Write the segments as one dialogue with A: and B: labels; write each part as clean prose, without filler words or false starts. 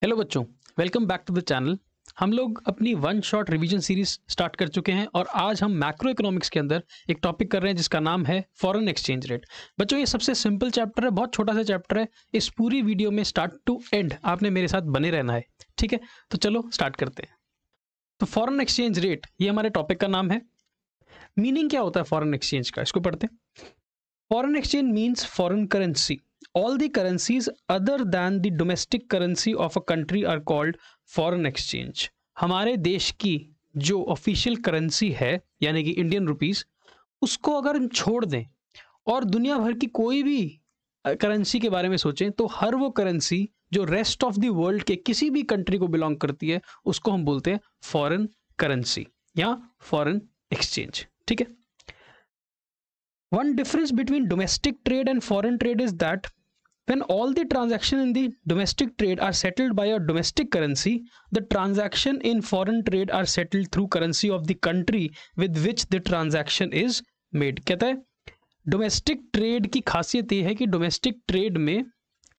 A: Hello बच्चों, welcome back to the channel. हम लोग अपनी one shot revision series start कर चुके हैं और आज हम मैक्रो इकोनॉमिक्स के अंदर एक टॉपिक कर रहे हैं जिसका नाम है फॉरेन एक्सचेंज रेट। बच्चों, ये सबसे सिंपल चैप्टर है, बहुत छोटा सा चैप्टर है। इस पूरी वीडियो में स्टार्ट टू एंड आपने मेरे साथ बने रहना है, ठीक है? तो चलो स्टार्ट करते हैं। तो फॉरेन एक्सचेंज रेट, ये हमारे टॉपिक का नाम है। मीनिंग क्या होता है फॉरेन एक्सचेंज का, इसको पढ़ते हैं। Foreign exchange means foreign currency. All the currencies other than the domestic currency of a country are called foreign exchange. हमारे देश की जो ऑफिशियल करेंसी है यानी कि इंडियन रुपीस, उसको अगर हम छोड़ दें और दुनिया भर की कोई भी करेंसी के बारे में सोचें तो हर वो करेंसी जो रेस्ट ऑफ द वर्ल्ड के किसी भी कंट्री को बिलोंग करती है उसको हम बोलते हैं फॉरेन करेंसी या फॉरेन एक्सचेंज, ठीक है? One difference between domestic trade and foreign trade is that when all the transactions in the domestic trade are settled by a domestic currency, the transaction in foreign trade are settled through currency of the country with which the transaction is made. कहता है domestic trade की खासियत ये है कि domestic trade में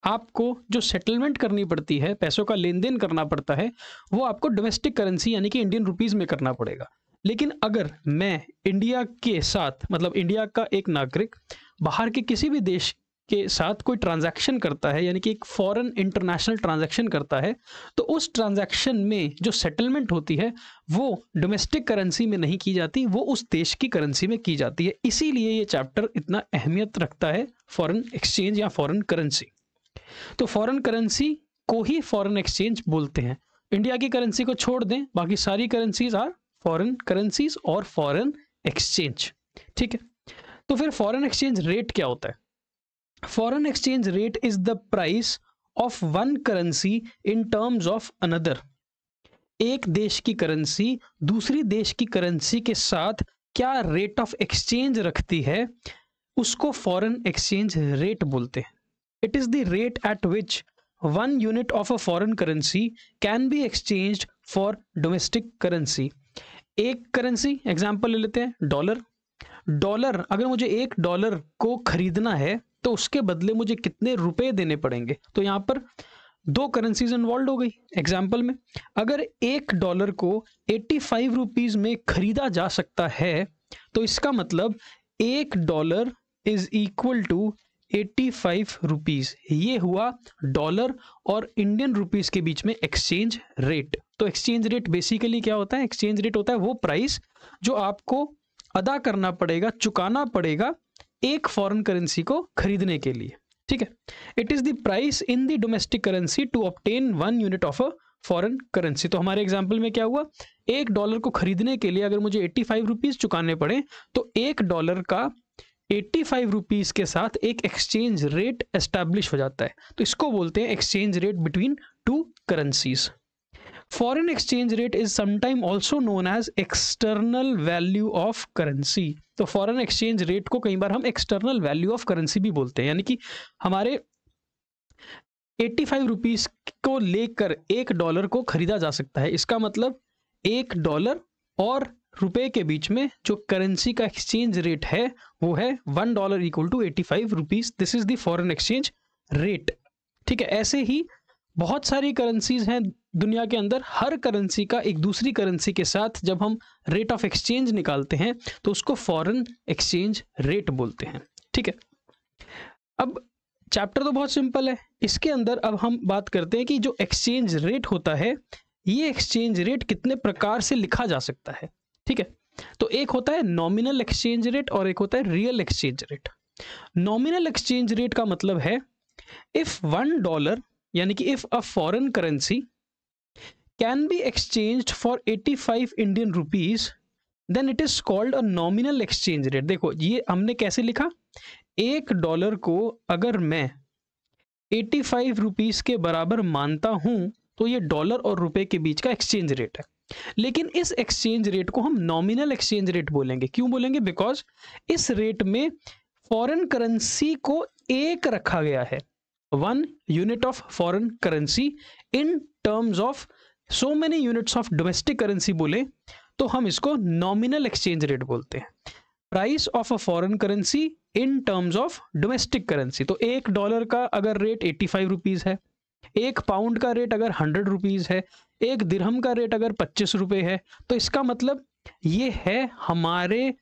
A: आपको जो सेटलमेंट करनी पड़ती है, पैसों का लेन देन करना पड़ता है, वो आपको डोमेस्टिक करेंसी यानी कि इंडियन रुपीस में करना पड़ेगा। लेकिन अगर मैं इंडिया के साथ, मतलब इंडिया का एक नागरिक बाहर के किसी भी देश के साथ कोई ट्रांजैक्शन करता है यानी कि एक फॉरेन इंटरनेशनल ट्रांजैक्शन करता है, तो उस ट्रांजैक्शन में जो सेटलमेंट होती है वो डोमेस्टिक करेंसी में नहीं की जाती, वो उस देश की करेंसी में की जाती है। इसीलिए ये चैप्टर इतना अहमियत रखता है, फॉरेन एक्सचेंज या फॉरेन करेंसी। तो फॉरेन करेंसी को ही फॉरेन एक्सचेंज बोलते हैं। इंडिया की करेंसी को छोड़ दें, बाकी सारी करेंसीज आर फॉरेन करेंसीज और फॉरेन एक्सचेंज, ठीक है? तो फिर फॉरेन एक्सचेंज रेट क्या होता है? Foreign exchange rate is the price of one currency in terms of another. एक देश की करेंसी दूसरी देश की करेंसी के साथ क्या रेट ऑफ एक्सचेंज रखती है, उसको फॉरेन एक्सचेंज रेट बोलते हैं। It is the rate at which one unit of a foreign currency can be exchanged for domestic currency. एक करेंसी एग्जांपल ले लेते हैं, डॉलर। अगर मुझे $1 को खरीदना है तो उसके बदले मुझे कितने रुपए देने पड़ेंगे? तो यहाँ पर दो करेंसीज इन्वॉल्व हो गई। एग्जांपल में अगर $1 को 85 रुपीज में खरीदा जा सकता है तो इसका मतलब $1 इज इक्वल टू 85 रुपीज। ये हुआ डॉलर और इंडियन रुपीस के बीच में एक्सचेंज रेट। तो एक्सचेंज रेट बेसिकली क्या होता है? एक्सचेंज रेट होता है वो प्राइस जो आपको अदा करना पड़ेगा, चुकाना पड़ेगा एक फॉरेन करेंसी को खरीदने के लिए, ठीक है? It is the price in the domestic currency to obtain one unit of a foreign currency. तो हमारे एग्जाम्पल में क्या हुआ? $1 को खरीदने के लिए अगर मुझे 85 रुपीज चुकाने पड़े तो $1 का 85 रुपीज के साथ एक एक्सचेंज रेट एस्टैब्लिश हो जाता है। तो इसको बोलते हैं exchange rate between two currencies. Foreign exchange rate is sometime also known as external value of currency. तो फॉरेन एक्सचेंज रेट को कई बार हम एक्सटर्नल वैल्यू ऑफ करेंसी भी बोलते हैं, यानी कि हमारे 85 रुपीज को लेकर $1 को खरीदा जा सकता है। इसका मतलब $1 और रुपए के बीच में जो करेंसी का एक्सचेंज रेट है वो है $1 equal to 85 rupees. This is the foreign exchange rate, ठीक है? ऐसे ही बहुत सारी करेंसीज हैं दुनिया के अंदर। हर करेंसी का एक दूसरी करेंसी के साथ जब हम रेट ऑफ एक्सचेंज निकालते हैं तो उसको फॉरेन एक्सचेंज रेट बोलते हैं, ठीक है? अब चैप्टर तो बहुत सिंपल है, इसके अंदर अब हम बात करते हैं कि जो एक्सचेंज रेट होता है, ये एक्सचेंज रेट कितने प्रकार से लिखा जा सकता है, ठीक है? तो एक होता है नॉमिनल एक्सचेंज रेट और एक होता है real exchange rate. Nominal exchange rate का मतलब है इफ $1 यानी कि if a foreign currency can be exchanged for 85 Indian rupees then it is called a nominal exchange rate. देखो ये हमने कैसे लिखा, $1 को अगर मैं 85 रुपीज के बराबर मानता हूं तो ये डॉलर और रुपए के बीच का एक्सचेंज रेट है। लेकिन इस एक्सचेंज रेट को हम नॉमिनल एक्सचेंज रेट बोलेंगे। क्यों बोलेंगे? बिकॉज इस रेट में फॉरेन करेंसी को एक रखा गया है, one unit of foreign currency in terms of so many units of domestic currency बोले तो हम इसको नॉमिनल एक्सचेंज रेट बोलते हैं। Price of a foreign currency in terms of domestic currency. तो $1 का अगर रेट 85 रुपीज है एक पाउंड का रेट अगर 100 रुपीज़ है, एक दिरहम का रेट अगर 25 रुपये है, तो इसका मतलब ये है हमारे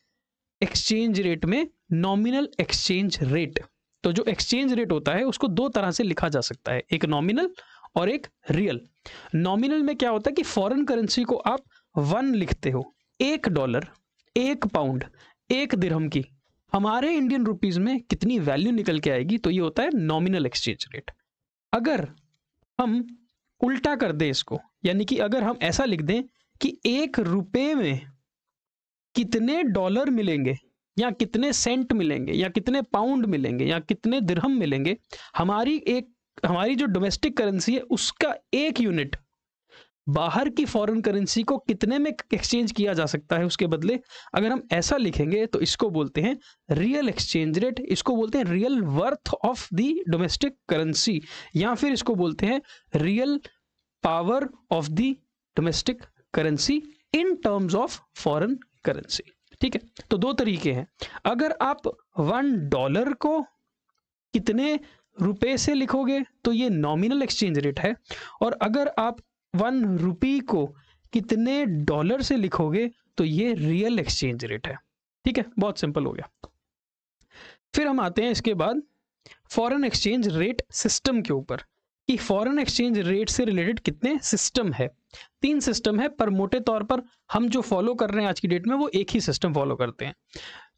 A: एक्सचेंज रेट में नॉमिनल एक्सचेंज रेट। तो जो एक्सचेंज रेट होता है उसको दो तरह से लिखा जा सकता है, एक नॉमिनल और एक रियल। नॉमिनल में क्या होता है कि फॉरेन करेंसी को आप 1 लिखते हो, $1, 1 पाउंड, 1 दिरहम की हमारे इंडियन रुपीस में कितनी वैल्यू निकल के आएगी, तो ये होता है नॉमिनल एक्सचेंज रेट। अगर हम उल्टा कर दें इसको, यानी कि अगर हम ऐसा लिख दें कि 1 रुपये में कितने डॉलर मिलेंगे या कितने सेंट मिलेंगे या कितने पाउंड मिलेंगे या कितने दिरहम मिलेंगे, हमारी जो डोमेस्टिक करेंसी है उसका एक यूनिट बाहर की फॉरेन करेंसी को कितने में एक्सचेंज किया जा सकता है उसके बदले, अगर हम ऐसा लिखेंगे तो इसको बोलते हैं रियल एक्सचेंज रेट, इसको बोलते हैं real worth of the domestic currency, या फिर इसको बोलते हैं real power of the domestic currency in terms of foreign currency. ठीक है, तो दो तरीके हैं। अगर आप $1 को कितने रुपए से लिखोगे तो ये नॉमिनल एक्सचेंज रेट है, और अगर आप 1 रुपी को कितने डॉलर से लिखोगे तो ये रियल एक्सचेंज रेट है। ठीक है, बहुत सिंपल हो गया। फिर हम आते हैं इसके बाद फॉरेन एक्सचेंज रेट सिस्टम के ऊपर, कि फॉरेन एक्सचेंज रेट से रिलेटेड कितने सिस्टम है। 3 सिस्टम है, पर मोटे तौर पर हम जो फॉलो कर रहे हैं आज की डेट में वो एक ही सिस्टम फॉलो करते हैं।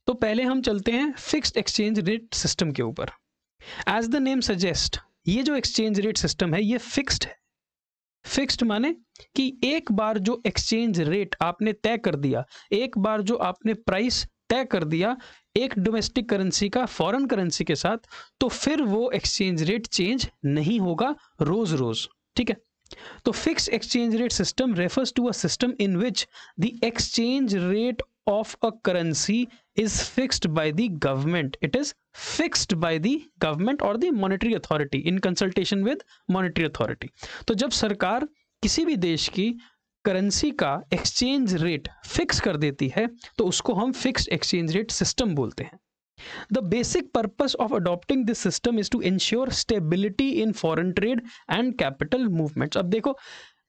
A: तो पहले हम चलते हैं फिक्स्ड एक्सचेंज रेट सिस्टम के ऊपर। एज द नेम सजेस्ट, ये जो एक्सचेंज रेट सिस्टम है ये फिक्स्ड है। फिक्स्ड माने कि एक बार जो एक्सचेंज रेट आपने तय कर दिया, एक बार जो आपने प्राइस तय कर दिया एक डोमेस्टिक करेंसी का फॉरेन करेंसी के साथ, तो फिर वो एक्सचेंज रेट चेंज नहीं होगा रोज रोज। ठीक है, तो fixed exchange rate system refers to a system in which the exchange rate of a currency is fixed by the government. It is fixed by the government or the monetary authority in consultation with monetary authority. तो जब सरकार किसी भी देश की currency का exchange rate fix कर देती है तो उसको हम फिक्स्ड एक्सचेंज रेट सिस्टम बोलते हैं। The basic purpose of adopting this system is to ensure stability in foreign trade and capital movements. अब देखो,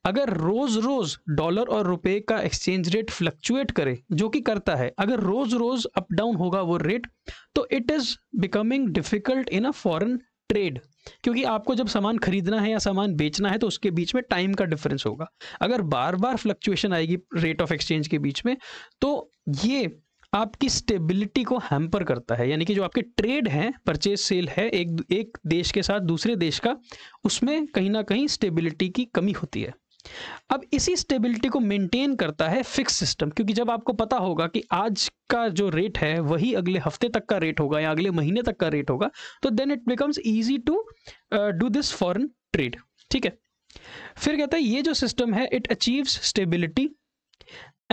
A: अगर रोज रोज डॉलर और रुपए का एक्सचेंज रेट फ्लक्चुएट करे, जो कि करता है, अगर रोज रोज अप डाउन होगा वो रेट, तो it is becoming difficult in a foreign trade, क्योंकि आपको जब सामान खरीदना है या सामान बेचना है तो उसके बीच में टाइम का डिफरेंस होगा। अगर बार बार फ्लक्चुएशन आएगी रेट ऑफ एक्सचेंज के बीच में, तो ये आपकी स्टेबिलिटी को हैम्पर करता है, यानी कि जो आपके ट्रेड हैं, परचेज सेल है एक देश के साथ दूसरे देश का, उसमें कहीं ना कहीं स्टेबिलिटी की कमी होती है। अब इसी स्टेबिलिटी को मेंटेन करता है फिक्स सिस्टम, क्योंकि जब आपको पता होगा कि आज का जो रेट है वही अगले हफ्ते तक का रेट होगा या अगले महीने तक का रेट होगा, तो then it becomes easy to do this foreign trade. ठीक है, फिर कहता है ये जो सिस्टम है it achieves stability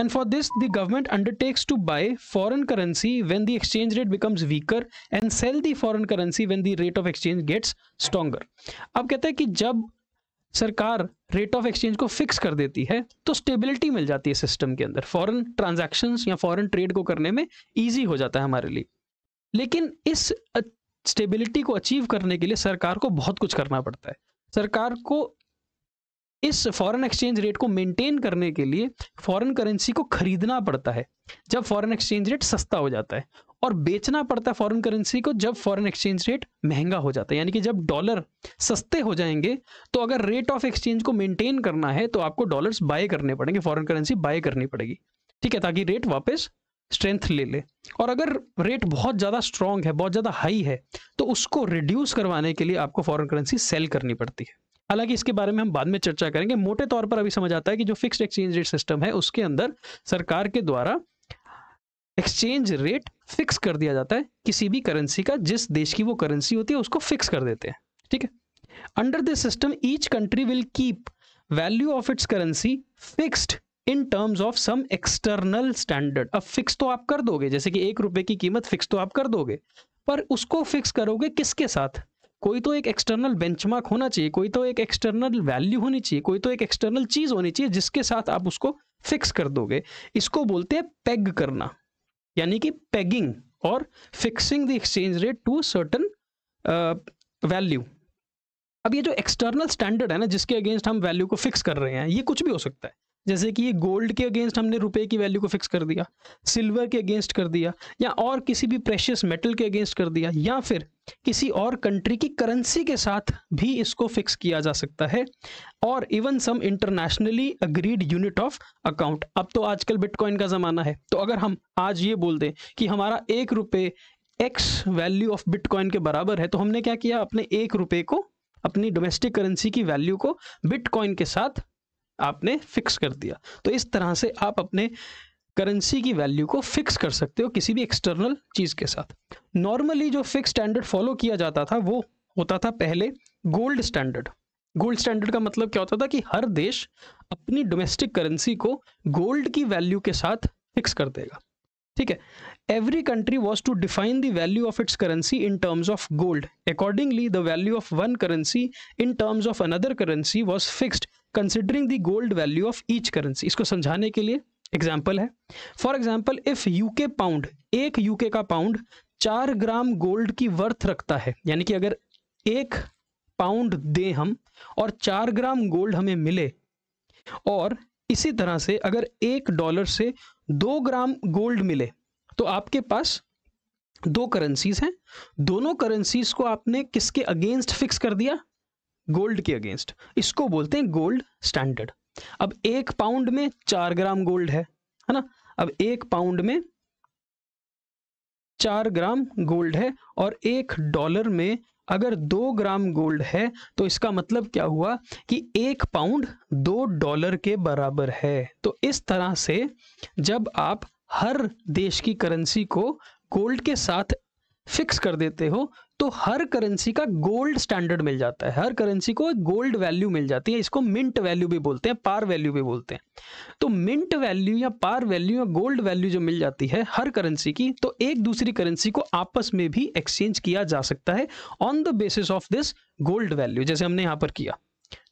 A: and for this the government undertakes to buy foreign currency when the exchange rate becomes weaker and sell the foreign currency when the rate of exchange gets stronger। अब कहता है कि जब सरकार rate of exchange को fix कर देती है तो स्टेबिलिटी मिल जाती है सिस्टम के अंदर, फॉरेन ट्रांजैक्शंस या फॉरेन ट्रेड को करने में इजी हो जाता है हमारे लिए। लेकिन इस स्टेबिलिटी को अचीव करने के लिए सरकार को बहुत कुछ करना पड़ता है। सरकार को इस फॉरेन एक्सचेंज रेट को मेंटेन करने के लिए फॉरेन करेंसी को खरीदना पड़ता है जब फॉरेन एक्सचेंज रेट सस्ता हो जाता है, और बेचना पड़ता है फॉरेन करेंसी को जब फॉरेन एक्सचेंज रेट महंगा हो जाता है। यानी कि जब डॉलर सस्ते हो जाएंगे तो अगर रेट ऑफ एक्सचेंज को मेंटेन करना है तो आपको डॉलर्स बाय करने पड़ेंगे, फॉरेन करेंसी बाय करनी पड़ेगी। ठीक है, ताकि रेट वापस स्ट्रेंथ ले ले। और अगर रेट बहुत ज़्यादा स्ट्रांग है, बहुत ज़्यादा हाई है, तो उसको रिड्यूस करवाने के लिए आपको फॉरेन करेंसी सेल करनी पड़ती है। हालांकि इसके बारे में हम बाद में चर्चा करेंगे। मोटे तौर पर अभी समझ आता है कि जो फिक्स्ड एक्सचेंज रेट सिस्टम है उसके अंदर सरकार के द्वारा एक्सचेंज रेट फिक्स कर दिया जाता है किसी भी करेंसी का, जिस देश की वो करेंसी होती है उसको फिक्स कर देते हैं। ठीक है, under this system each country will keep value of its currency fixed in terms of some external standard. अब फिक्स तो आप कर दोगे, जैसे कि 1 रुपए की कीमत फिक्स तो आप कर दोगे, पर उसको फिक्स करोगे किसके साथ? कोई तो एक एक्सटर्नल बेंचमार्क होना चाहिए, कोई तो एक एक्सटर्नल वैल्यू होनी चाहिए, कोई तो एक एक्सटर्नल चीज होनी चाहिए जिसके साथ आप उसको फिक्स कर दोगे। इसको बोलते हैं पेग करना, यानी कि पेगिंग और fixing the exchange rate to certain value. अब ये जो एक्सटर्नल स्टैंडर्ड है ना, जिसके अगेंस्ट हम वैल्यू को फिक्स कर रहे हैं, ये कुछ भी हो सकता है। जैसे कि ये गोल्ड के अगेंस्ट हमने रुपए की वैल्यू को फिक्स कर दिया, सिल्वर के अगेंस्ट कर दिया, या और किसी भी प्रेशियस मेटल के अगेंस्ट कर दिया, या फिर किसी और कंट्री की करेंसी के साथ भी इसको फिक्स किया जा सकता है, और even some internationally agreed unit of account. अब तो आजकल बिटकॉइन का ज़माना है, तो अगर हम आज ये बोल दें कि हमारा 1 रुपये एक्स वैल्यू ऑफ बिटकॉइन के बराबर है, तो हमने क्या किया, अपने 1 रुपये को, अपनी डोमेस्टिक करेंसी की वैल्यू को बिटकॉइन के साथ आपने फिक्स कर दिया। तो इस तरह से आप अपने करेंसी की वैल्यू को फिक्स कर सकते हो किसी भी एक्सटर्नल चीज के साथ। नॉर्मली जो फिक्स स्टैंडर्ड फॉलो किया जाता था वो होता था पहले गोल्ड स्टैंडर्ड। गोल्ड स्टैंडर्ड का मतलब क्या होता था कि हर देश अपनी डोमेस्टिक करेंसी को गोल्ड की वैल्यू के साथ फिक्स कर देगा, ठीक है। Every country was to define the value of its currency in terms of gold. Accordingly the value of one currency in terms of another currency was fixed considering the gold value of each currency. इसको समझाने के लिए example है, for example if UK pound, एक UK का pound 4 gram gold की worth रखता है, यानी कि अगर 1 पाउंड दें हम और 4 ग्राम गोल्ड हमें मिले, और इसी तरह से अगर $1 से 2 ग्राम गोल्ड मिले, तो आपके पास 2 करेंसीज हैं, दोनों करेंसीज को आपने किसके अगेंस्ट फिक्स कर दिया, गोल्ड के अगेंस्ट। इसको बोलते हैं गोल्ड स्टैंडर्ड। अब 1 पाउंड में 4 ग्राम गोल्ड है ना, अब 1 पाउंड में 4 ग्राम गोल्ड है, और $1 में अगर 2 ग्राम गोल्ड है, तो इसका मतलब क्या हुआ कि 1 पाउंड $2 के बराबर है। तो इस तरह से जब आप हर देश की करेंसी को गोल्ड के साथ फिक्स कर देते हो, तो हर करेंसी का गोल्ड स्टैंडर्ड मिल जाता है, हर करेंसी को गोल्ड वैल्यू मिल जाती है। इसको मिंट वैल्यू भी बोलते हैं, पार वैल्यू भी बोलते हैं। तो मिंट वैल्यू या पार वैल्यू या गोल्ड वैल्यू जो मिल जाती है हर करेंसी की, तो एक दूसरी करेंसी को आपस में भी एक्सचेंज किया जा सकता है on the basis of this gold value, जैसे हमने यहाँ पर किया,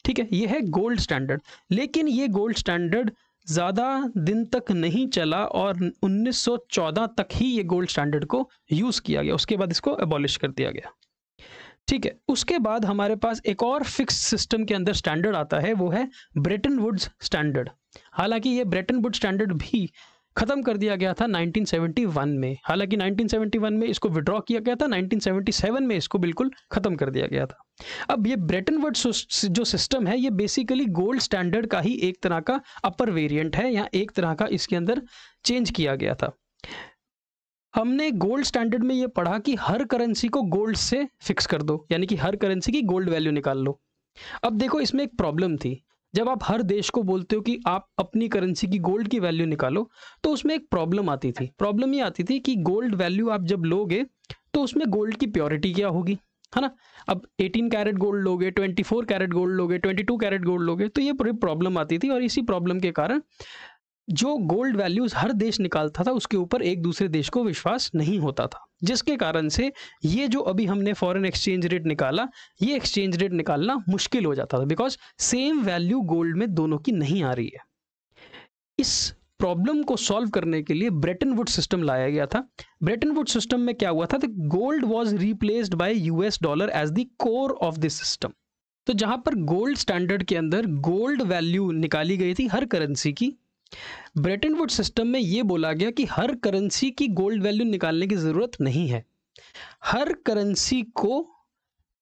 A: ठीक है। ये है गोल्ड स्टैंडर्ड। लेकिन ये गोल्ड स्टैंडर्ड ज़्यादा दिन तक नहीं चला, और 1914 तक ही ये गोल्ड स्टैंडर्ड को यूज़ किया गया, उसके बाद इसको एबॉलिश कर दिया गया, ठीक है। उसके बाद हमारे पास एक और फिक्स सिस्टम के अंदर स्टैंडर्ड आता है, वो है ब्रेटन वुड्स स्टैंडर्ड। हालांकि ये ब्रेटन वुड्स स्टैंडर्ड भी खत्म कर दिया गया था 1971 में, हालांकि 1971 में इसको विड्रॉ किया गया था, 1977 में इसको बिल्कुल खत्म कर दिया गया था। अब ये ब्रेटन वुड्स जो सिस्टम है, ये बेसिकली गोल्ड स्टैंडर्ड का ही एक तरह का अपर वेरिएंट है, या एक तरह का इसके अंदर चेंज किया गया था। हमने गोल्ड स्टैंडर्ड में ये पढ़ा कि हर करेंसी को गोल्ड से फिक्स कर दो, यानी कि हर करेंसी की गोल्ड वैल्यू निकाल लो। अब देखो इसमें एक प्रॉब्लम थी, जब आप हर देश को बोलते हो कि आप अपनी करेंसी की गोल्ड की वैल्यू निकालो, तो उसमें एक प्रॉब्लम आती थी। प्रॉब्लम ये आती थी कि गोल्ड वैल्यू आप जब लोगे, तो उसमें गोल्ड की प्योरिटी क्या होगी, है ना। अब 18 कैरेट गोल्ड लोगे, 24 कैरेट गोल्ड लोगे, 22 कैरेट गोल्ड लोगे, तो ये पूरी प्रॉब्लम आती थी। और इसी प्रॉब्लम के कारण जो गोल्ड वैल्यूज हर देश निकालता था, उसके ऊपर एक दूसरे देश को विश्वास नहीं होता था, जिसके कारण से ये जो अभी हमने फॉरेन एक्सचेंज रेट निकाला, ये एक्सचेंज रेट निकालना मुश्किल हो जाता था, बिकॉज सेम वैल्यू गोल्ड में दोनों की नहीं आ रही है। इस प्रॉब्लम को सॉल्व करने के लिए ब्रेटन वुड्स सिस्टम लाया गया था। ब्रेटन वुड्स सिस्टम में क्या हुआ था, gold was replaced by $US as the core of this system. तो जहां पर गोल्ड स्टैंडर्ड के अंदर गोल्ड वैल्यू निकाली गई थी हर करेंसी की, ब्रेटन वुड्स सिस्टम में यह बोला गया कि हर करेंसी की गोल्ड वैल्यू निकालने की जरूरत नहीं है, हर करेंसी को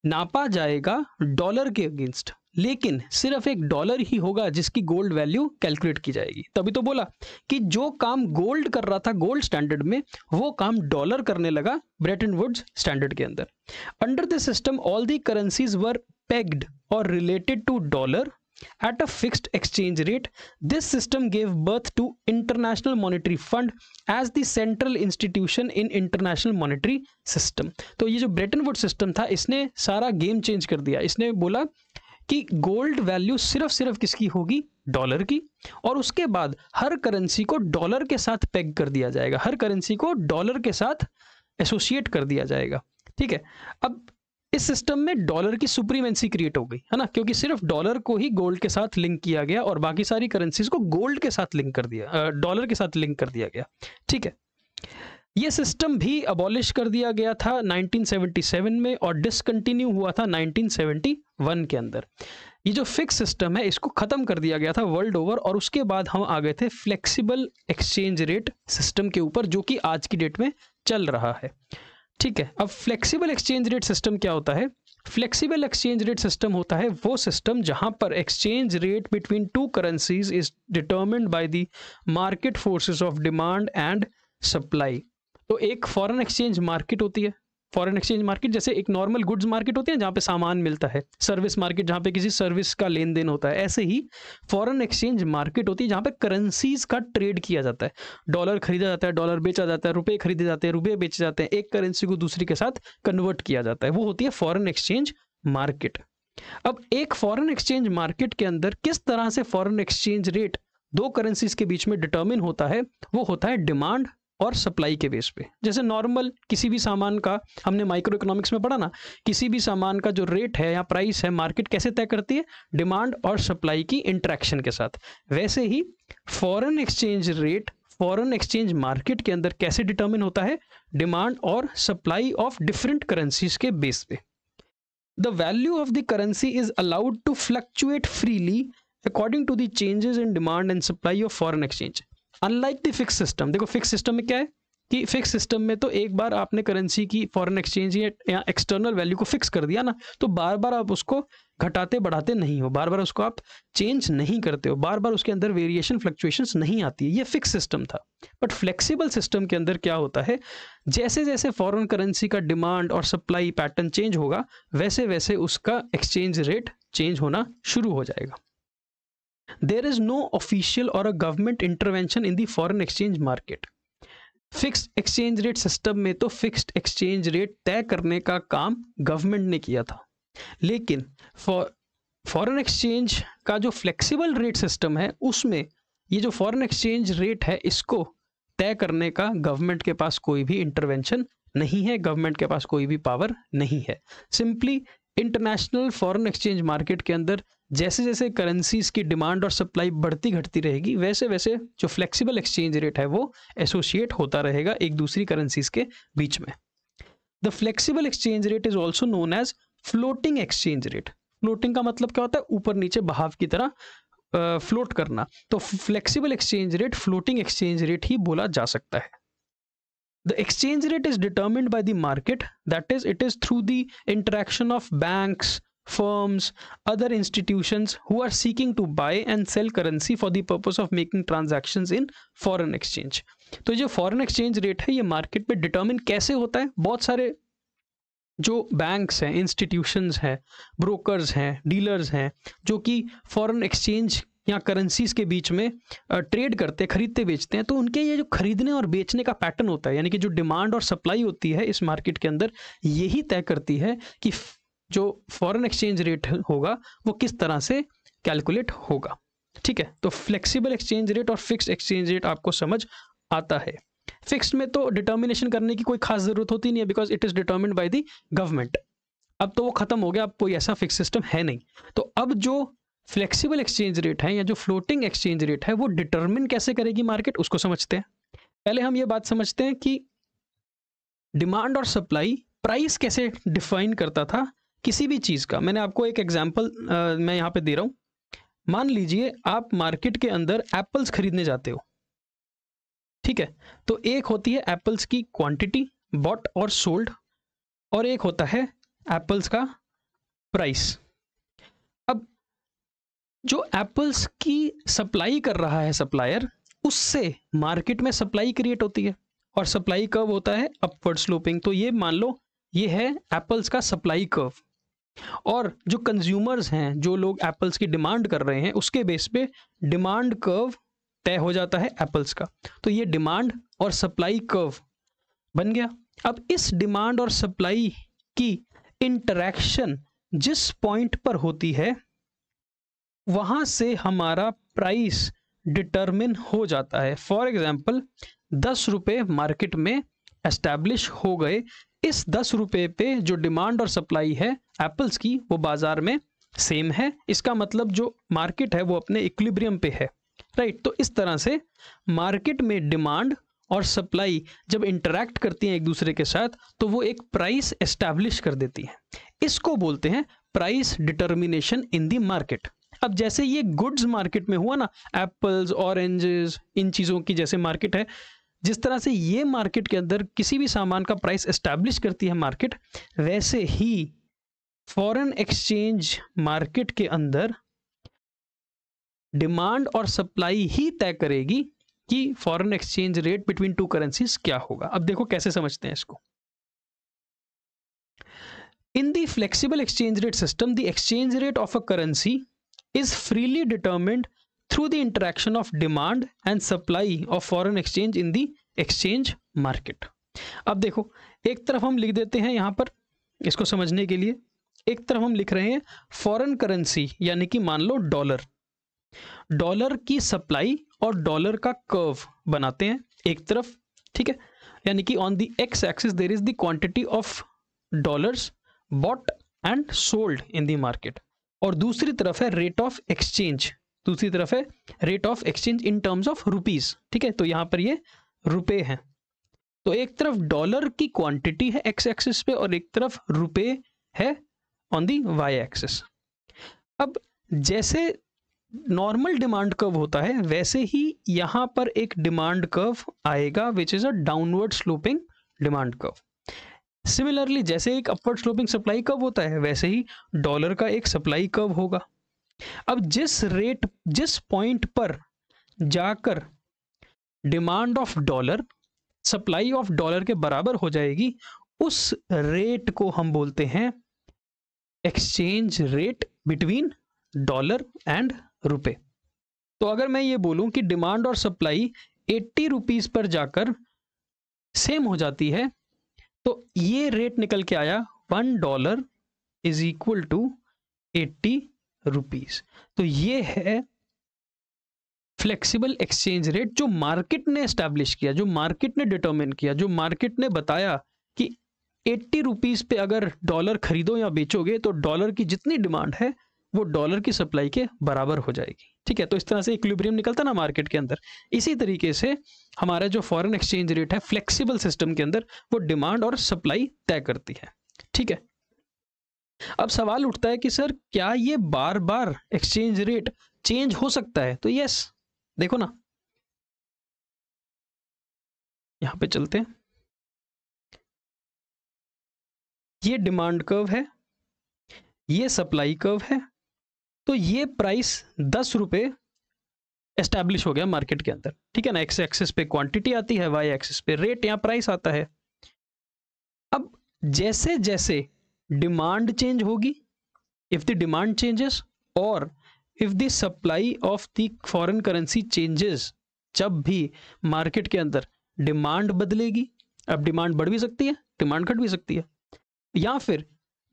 A: नापा जाएगा डॉलर के अगेंस्ट, लेकिन सिर्फ एक डॉलर ही होगा जिसकी गोल्ड वैल्यू कैलकुलेट की जाएगी। तभी तो बोला कि जो काम गोल्ड कर रहा था गोल्ड स्टैंडर्ड में, वो काम डॉलर करने लगा ब्रेटन वुड्स स्टैंडर्ड के अंदर। Under this system all the currencies were pegged और related to dollar at a fixed exchange rate. This system gave birth to International Monetary Fund as the central institution in international monetary system. तो ये जो Bretton Woods system था, इसने सारा game change कर दिया। इसने बोला कि गोल्ड वैल्यू सिर्फ किसकी होगी, डॉलर की, और उसके बाद हर करेंसी को डॉलर के साथ पेग कर दिया जाएगा, हर करेंसी को डॉलर के साथ एसोसिएट कर दिया जाएगा, ठीक है। अब इस सिस्टम में डॉलर की सुप्रीमेंसी क्रिएट हो गई, है ना, क्योंकि सिर्फ डॉलर को ही गोल्ड के साथ लिंक किया गया और बाकी सारी करेंसीज को गोल्ड के साथ लिंक कर दिया, डॉलर के साथ लिंक कर दिया गया, ठीक है। ये सिस्टम भी अबॉलिश कर दिया गया था 1977 में और डिसकंटिन्यू हुआ था 1971 के अंदर। ये जो फिक्स सिस्टम है इसको ख़त्म कर दिया गया था वर्ल्ड ओवर और उसके बाद हम आ गए थे फ्लेक्सिबल एक्सचेंज रेट सिस्टम के ऊपर, जो कि आज की डेट में चल रहा है। ठीक है, अब फ्लेक्सिबल एक्सचेंज रेट सिस्टम क्या होता है? फ्लेक्सिबल एक्सचेंज रेट सिस्टम होता है वो सिस्टम जहां पर exchange rate between two currencies is determined by the market forces of demand and supply. तो एक फॉरेन एक्सचेंज मार्केट होती है, फॉरेन एक्सचेंज मार्केट जैसे एक नॉर्मल गुड्स मार्केट होती है जहाँ पे सामान मिलता है, सर्विस मार्केट जहाँ पे किसी सर्विस का लेन देन होता है, ऐसे ही फॉरेन एक्सचेंज मार्केट होती है जहाँ पे करेंसीज का ट्रेड किया जाता है। डॉलर खरीदा जाता है, डॉलर बेचा जाता है, रुपए खरीदे जाते हैं, रुपए बेचे जाते हैं, एक करेंसी को दूसरी के साथ कन्वर्ट किया जाता है, वो होती है फॉरेन एक्सचेंज मार्केट। अब एक फॉरेन एक्सचेंज मार्केट के अंदर किस तरह से फॉरेन एक्सचेंज रेट दो करेंसीज के बीच में डिटर्मिन होता है, वो होता है डिमांड और सप्लाई के बेस पे। जैसे नॉर्मल किसी भी सामान का, हमने माइक्रो इकोनॉमिक्स में पढ़ा ना, किसी भी सामान का जो रेट है या प्राइस है मार्केट कैसे तय करती है? डिमांड और सप्लाई की इंटरेक्शन के साथ। वैसे ही foreign exchange rate foreign exchange market के अंदर कैसे डिटर्मिन होता है? डिमांड और सप्लाई ऑफ डिफरेंट करेंसीज के बेस पे। The value of the currency is allowed to fluctuate freely according to the changes in demand and supply of foreign exchange. Unlike the fix system, देखो fix system में क्या है कि fix system में तो एक बार आपने करेंसी की फॉरेन एक्सचेंज या एक्सटर्नल वैल्यू को फिक्स कर दिया ना, तो बार बार आप उसको घटाते बढ़ाते नहीं हो, बार बार उसको आप चेंज नहीं करते हो, बार बार उसके अंदर वेरिएशन फ्लक्चुएशंस नहीं आती है। ये फिक्स सिस्टम था। बट फ्लेक्सिबल सिस्टम के अंदर क्या होता है, जैसे जैसे फॉरेन करेंसी का डिमांड और सप्लाई पैटर्न चेंज होगा वैसे वैसे उसका एक्सचेंज रेट चेंज होना शुरू हो जाएगा। There is no official or a government intervention in the foreign exchange market. Fixed exchange rate system में तो फिक्स्ड एक्सचेंज रेट तय करने का काम गवर्नमेंट ने किया था, लेकिन फॉरेन एक्सचेंज का जो फ्लेक्सिबल रेट सिस्टम है उसमें ये जो फॉरेन एक्सचेंज रेट है इसको तय करने का गवर्नमेंट के पास कोई भी इंटरवेंशन नहीं है, गवर्नमेंट के पास कोई भी पावर नहीं है। Simply international foreign exchange market के अंदर जैसे जैसे करेंसीज की डिमांड और सप्लाई बढ़ती घटती रहेगी वैसे वैसे जो फ्लेक्सिबल एक्सचेंज रेट है वो एसोसिएट होता रहेगा एक दूसरी करेंसीज के बीच में। The flexible exchange rate is also known as floating exchange rate. Floating का मतलब क्या होता है? ऊपर नीचे बहाव की तरह फ्लोट करना। तो flexible exchange rate floating exchange rate ही बोला जा सकता है। The exchange rate is determined by the market, that is, it is through the interaction of banks, firms, other institutions who are seeking to buy and sell currency for the purpose of making transactions in foreign exchange. तो जो foreign exchange rate है ये market पे determine कैसे होता है? बहुत सारे जो बैंक्स हैं, इंस्टीट्यूशंस हैं, ब्रोकर्स हैं, डीलर्स हैं जो कि फॉरेन एक्सचेंज या करेंसीज के बीच में ट्रेड करते हैं, खरीदते बेचते हैं, तो उनके ये जो खरीदने और बेचने का पैटर्न होता है, यानी कि जो डिमांड और सप्लाई होती है इस मार्केट के अंदर, यही तय करती है कि जो फॉरेन एक्सचेंज रेट होगा वो किस तरह से कैलकुलेट होगा। ठीक है, तो फ्लेक्सिबल एक्सचेंज रेट और फिक्स्ड एक्सचेंज रेट आपको समझ आता है। फिक्स्ड में तो डिटर्मिनेशन करने की कोई खास जरूरत होती नहीं है, because it is determined by the government. अब तो वो खत्म हो गया, अब कोई ऐसा फिक्स सिस्टम है नहीं। तो अब जो फ्लेक्सिबल एक्सचेंज रेट है या जो फ्लोटिंग एक्सचेंज रेट है वो डिटरमिन कैसे करेगी मार्केट, उसको समझते हैं। पहले हम ये बात समझते हैं कि डिमांड और सप्लाई प्राइस कैसे डिफाइन करता था किसी भी चीज़ का। मैंने आपको एक एग्जांपल मैं यहाँ पे दे रहा हूँ। मान लीजिए आप मार्केट के अंदर एप्पल्स खरीदने जाते हो, ठीक है, तो एक होती है एप्पल्स की क्वांटिटी बॉट और सोल्ड, और एक होता है एप्पल्स का प्राइस। अब जो एप्पल्स की सप्लाई कर रहा है सप्लायर, उससे मार्केट में सप्लाई क्रिएट होती है, और सप्लाई कर्व होता है अपवर्ड स्लोपिंग। तो ये मान लो ये है एप्पल्स का सप्लाई कर्व, और जो कंज्यूमर्स हैं, जो लोग एप्पल्स की डिमांड कर रहे हैं, उसके बेस पे डिमांड कर्व तय हो जाता है एप्पल्स का। तो ये डिमांड और सप्लाई कर्व बन गया। अब इस डिमांड और सप्लाई की इंटरैक्शन जिस पॉइंट पर होती है वहां से हमारा प्राइस डिटरमिन हो जाता है। फॉर एग्जाम्पल 10 रुपये मार्केट में एस्टैब्लिश हो गए, इस 10 रुपये पे जो डिमांड और सप्लाई है एप्पल्स की वो बाजार में सेम है, इसका मतलब जो मार्केट है वो अपने इक्विलिब्रियम पे है, राइट। तो इस तरह से मार्केट में डिमांड और सप्लाई जब इंटरैक्ट करती हैं एक दूसरे के साथ तो वो एक प्राइस एस्टैब्लिश कर देती हैं। इसको बोलते हैं price determination in the market. अब जैसे ये गुड्स मार्केट में हुआ ना, एप्पल्स, ऑरेंजेस, इन चीज़ों की जैसे मार्केट है, जिस तरह से ये मार्केट के अंदर किसी भी सामान का प्राइस एस्टैब्लिश करती है मार्केट, वैसे ही फॉरेन एक्सचेंज मार्केट के अंदर डिमांड और सप्लाई ही तय करेगी कि foreign exchange rate between two currencies क्या होगा। अब देखो कैसे समझते हैं इसको। In the flexible exchange rate system, the exchange rate of a currency is freely determined through the interaction of demand and supply of foreign exchange in the exchange market। अब देखो, एक तरफ हम लिख देते हैं यहां पर इसको समझने के लिए, एक तरफ हम लिख रहे हैं फॉरेन करेंसी यानी कि मान लो डॉलर, डॉलर की सप्लाई और डॉलर का कर्व बनाते हैं एक तरफ, ठीक है, यानी कि on the X axis there is the quantity of dollars bought and sold in the market, और दूसरी तरफ है रेट ऑफ एक्सचेंज, दूसरी तरफ है rate of exchange in terms of rupees, ठीक है, तो यहां पर ये रुपए हैं। तो एक तरफ डॉलर की क्वांटिटी है एक्स एक्सिस पे और एक तरफ रुपए है ऑन दी वाई एक्सिस। अब जैसे नॉर्मल डिमांड कर्व होता है वैसे ही यहां पर एक डिमांड कर्व आएगा which is a downward sloping demand curve. Similarly जैसे एक अपवर्ड स्लोपिंग सप्लाई कर्व होता है वैसे ही डॉलर का एक सप्लाई कर्व होगा। अब जिस पॉइंट पर जाकर demand of dollar supply of dollar के बराबर हो जाएगी उस रेट को हम बोलते हैं exchange rate between dollar and रुपए। तो अगर मैं ये बोलूं कि डिमांड और सप्लाई 80 रुपीज पर जाकर सेम हो जाती है तो ये रेट निकल के आया $1 इज इक्वल टू 80 रुपीज। तो ये है फ्लेक्सिबल एक्सचेंज रेट जो मार्केट ने एस्टैब्लिश किया, जो मार्केट ने डिटरमिन किया, जो मार्केट ने बताया कि 80 रुपीज पे अगर डॉलर खरीदो या बेचोगे तो डॉलर की जितनी डिमांड है वो डॉलर की सप्लाई के बराबर हो जाएगी, ठीक है। तो इस तरह से इक्विलिब्रियम निकलता ना मार्केट के अंदर। इसी तरीके से हमारा जो फॉरेन एक्सचेंज रेट है फ्लेक्सिबल सिस्टम के अंदर वो डिमांड और सप्लाई तय करती है, ठीक है। अब सवाल उठता है कि सर क्या ये बार बार एक्सचेंज रेट चेंज हो सकता है? तो यस, देखो ना, यहां पे चलते हैं, ये डिमांड कर्व है, ये सप्लाई कर्व है, तो ये प्राइस 10 रुपए एस्टैब्लिश हो गया मार्केट के अंदर, ठीक है ना। एक्स एक्सिस पे क्वांटिटी आती है, वाई एक्सिस पे रेट या प्राइस आता है। अब जैसे जैसे डिमांड चेंज होगी, इफ द डिमांड चेंजेस और if the supply of the foreign currency changes, जब भी मार्केट के अंदर डिमांड बदलेगी, अब डिमांड बढ़ भी सकती है, डिमांड घट भी सकती है, या फिर